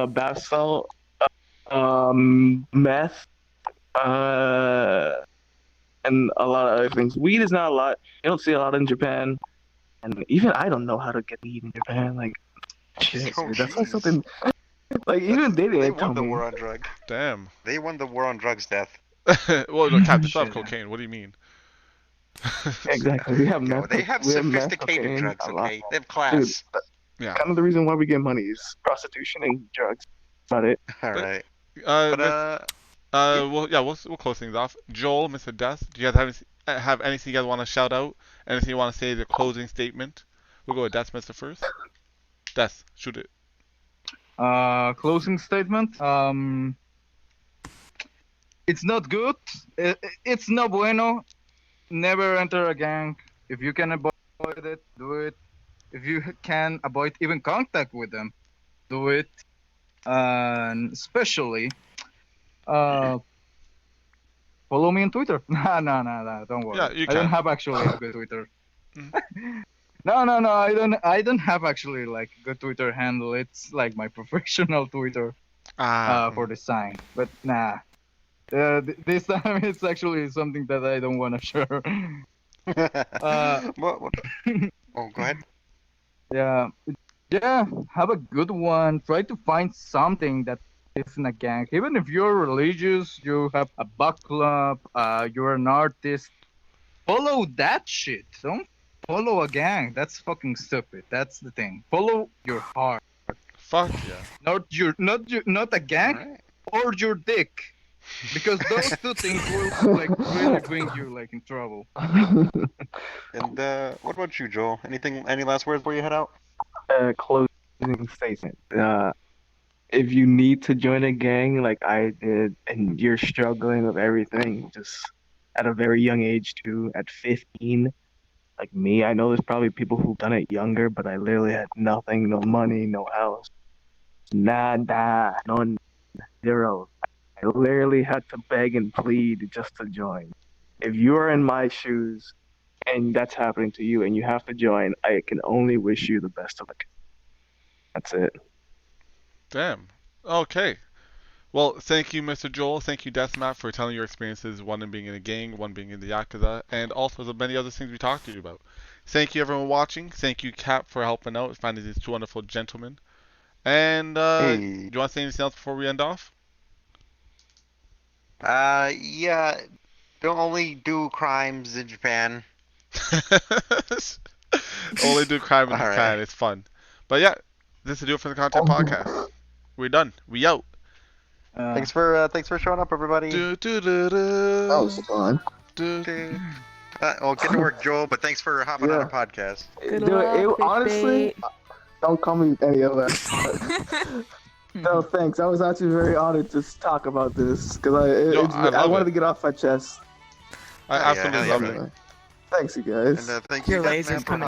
bath salt, meth, and a lot of other things. Weed is not a lot. You don't see a lot in Japan, and even I don't know how to get weed in Japan. Like, shit, Oh, dude, that's like jeez. something. Like even they They didn't tell won the me. war on drugs. Damn. They won the war on drugs, Death. Well, no, Cap, they still have Shit. cocaine. What do you mean? Exactly, we have Yo, meth. they have we have meth, sophisticated cocaine, drugs, a lot. okay? They have class. Yeah. Kind of the reason why we get money is prostitution and drugs. That's about it. Alright. But But, we'll close things off. Joel, Mr. Death, do you guys have anything you guys want to shout out? Anything you want to say? The closing statement. We'll go with Death, Mr. First. Death, shoot it. Closing statement. It's not good. It's no bueno. Never enter a gang. If you can avoid it, do it. If you can avoid even contact with them, do it. And especially, follow me on Twitter. No, don't worry. Yeah, you I don't can. have actually a good Twitter. Mhm. No, I don't have actually like a good Twitter handle. It's like my professional Twitter for design. But nah. This time it's actually something that I don't want to share. what? Oh, go ahead. Yeah, have a good one. Try to find something that isn't a gang. Even if you're religious, you have a book club, you're an artist. Follow that shit. Don't follow a gang. That's fucking stupid. That's the thing. Follow your heart, Fuck yeah. not a gang Alright. or your dick, because those two things will like really bring you like in trouble. And what about you, Joel? Any last words before you head out? Closing statement. If you need to join a gang like I did, and you're struggling with everything, just at a very young age too, at 15, like me, I know there's probably people who've done it younger, but I literally had nothing, no money, no house, nada, no zero. I literally had to beg and plead just to join. If you are in my shoes and that's happening to you and you have to join, I can only wish you the best of luck. That's it. Damn. Okay. Well, thank you, Mr. Joel. Thank you, Deathmat, for telling your experiences, one in being in a gang, one being in the Yakuza, and also the many other things we talked to you about. Thank you everyone watching. Thank you Cap for helping out and finding these two wonderful gentlemen. And do Hey. you want to say anything else before we end off? Yeah. Don't only do crimes in Japan. Only do crime in All Japan. right. It's fun. But yeah, this is it for the Content Podcast. We're done. We out. Thanks for showing up, everybody. That was fun. Well, get to work, Joel. But thanks for hopping on Yeah. our podcast. Good Dude, luck, honestly, don't call me any of that. No, thanks. I was actually very honored to talk about this because Yo, I I love wanted it. to get off my chest. I Hell yeah, absolutely hell yeah, love brother. it. Thanks, you guys. And thank you Your guys, laser's man, for coming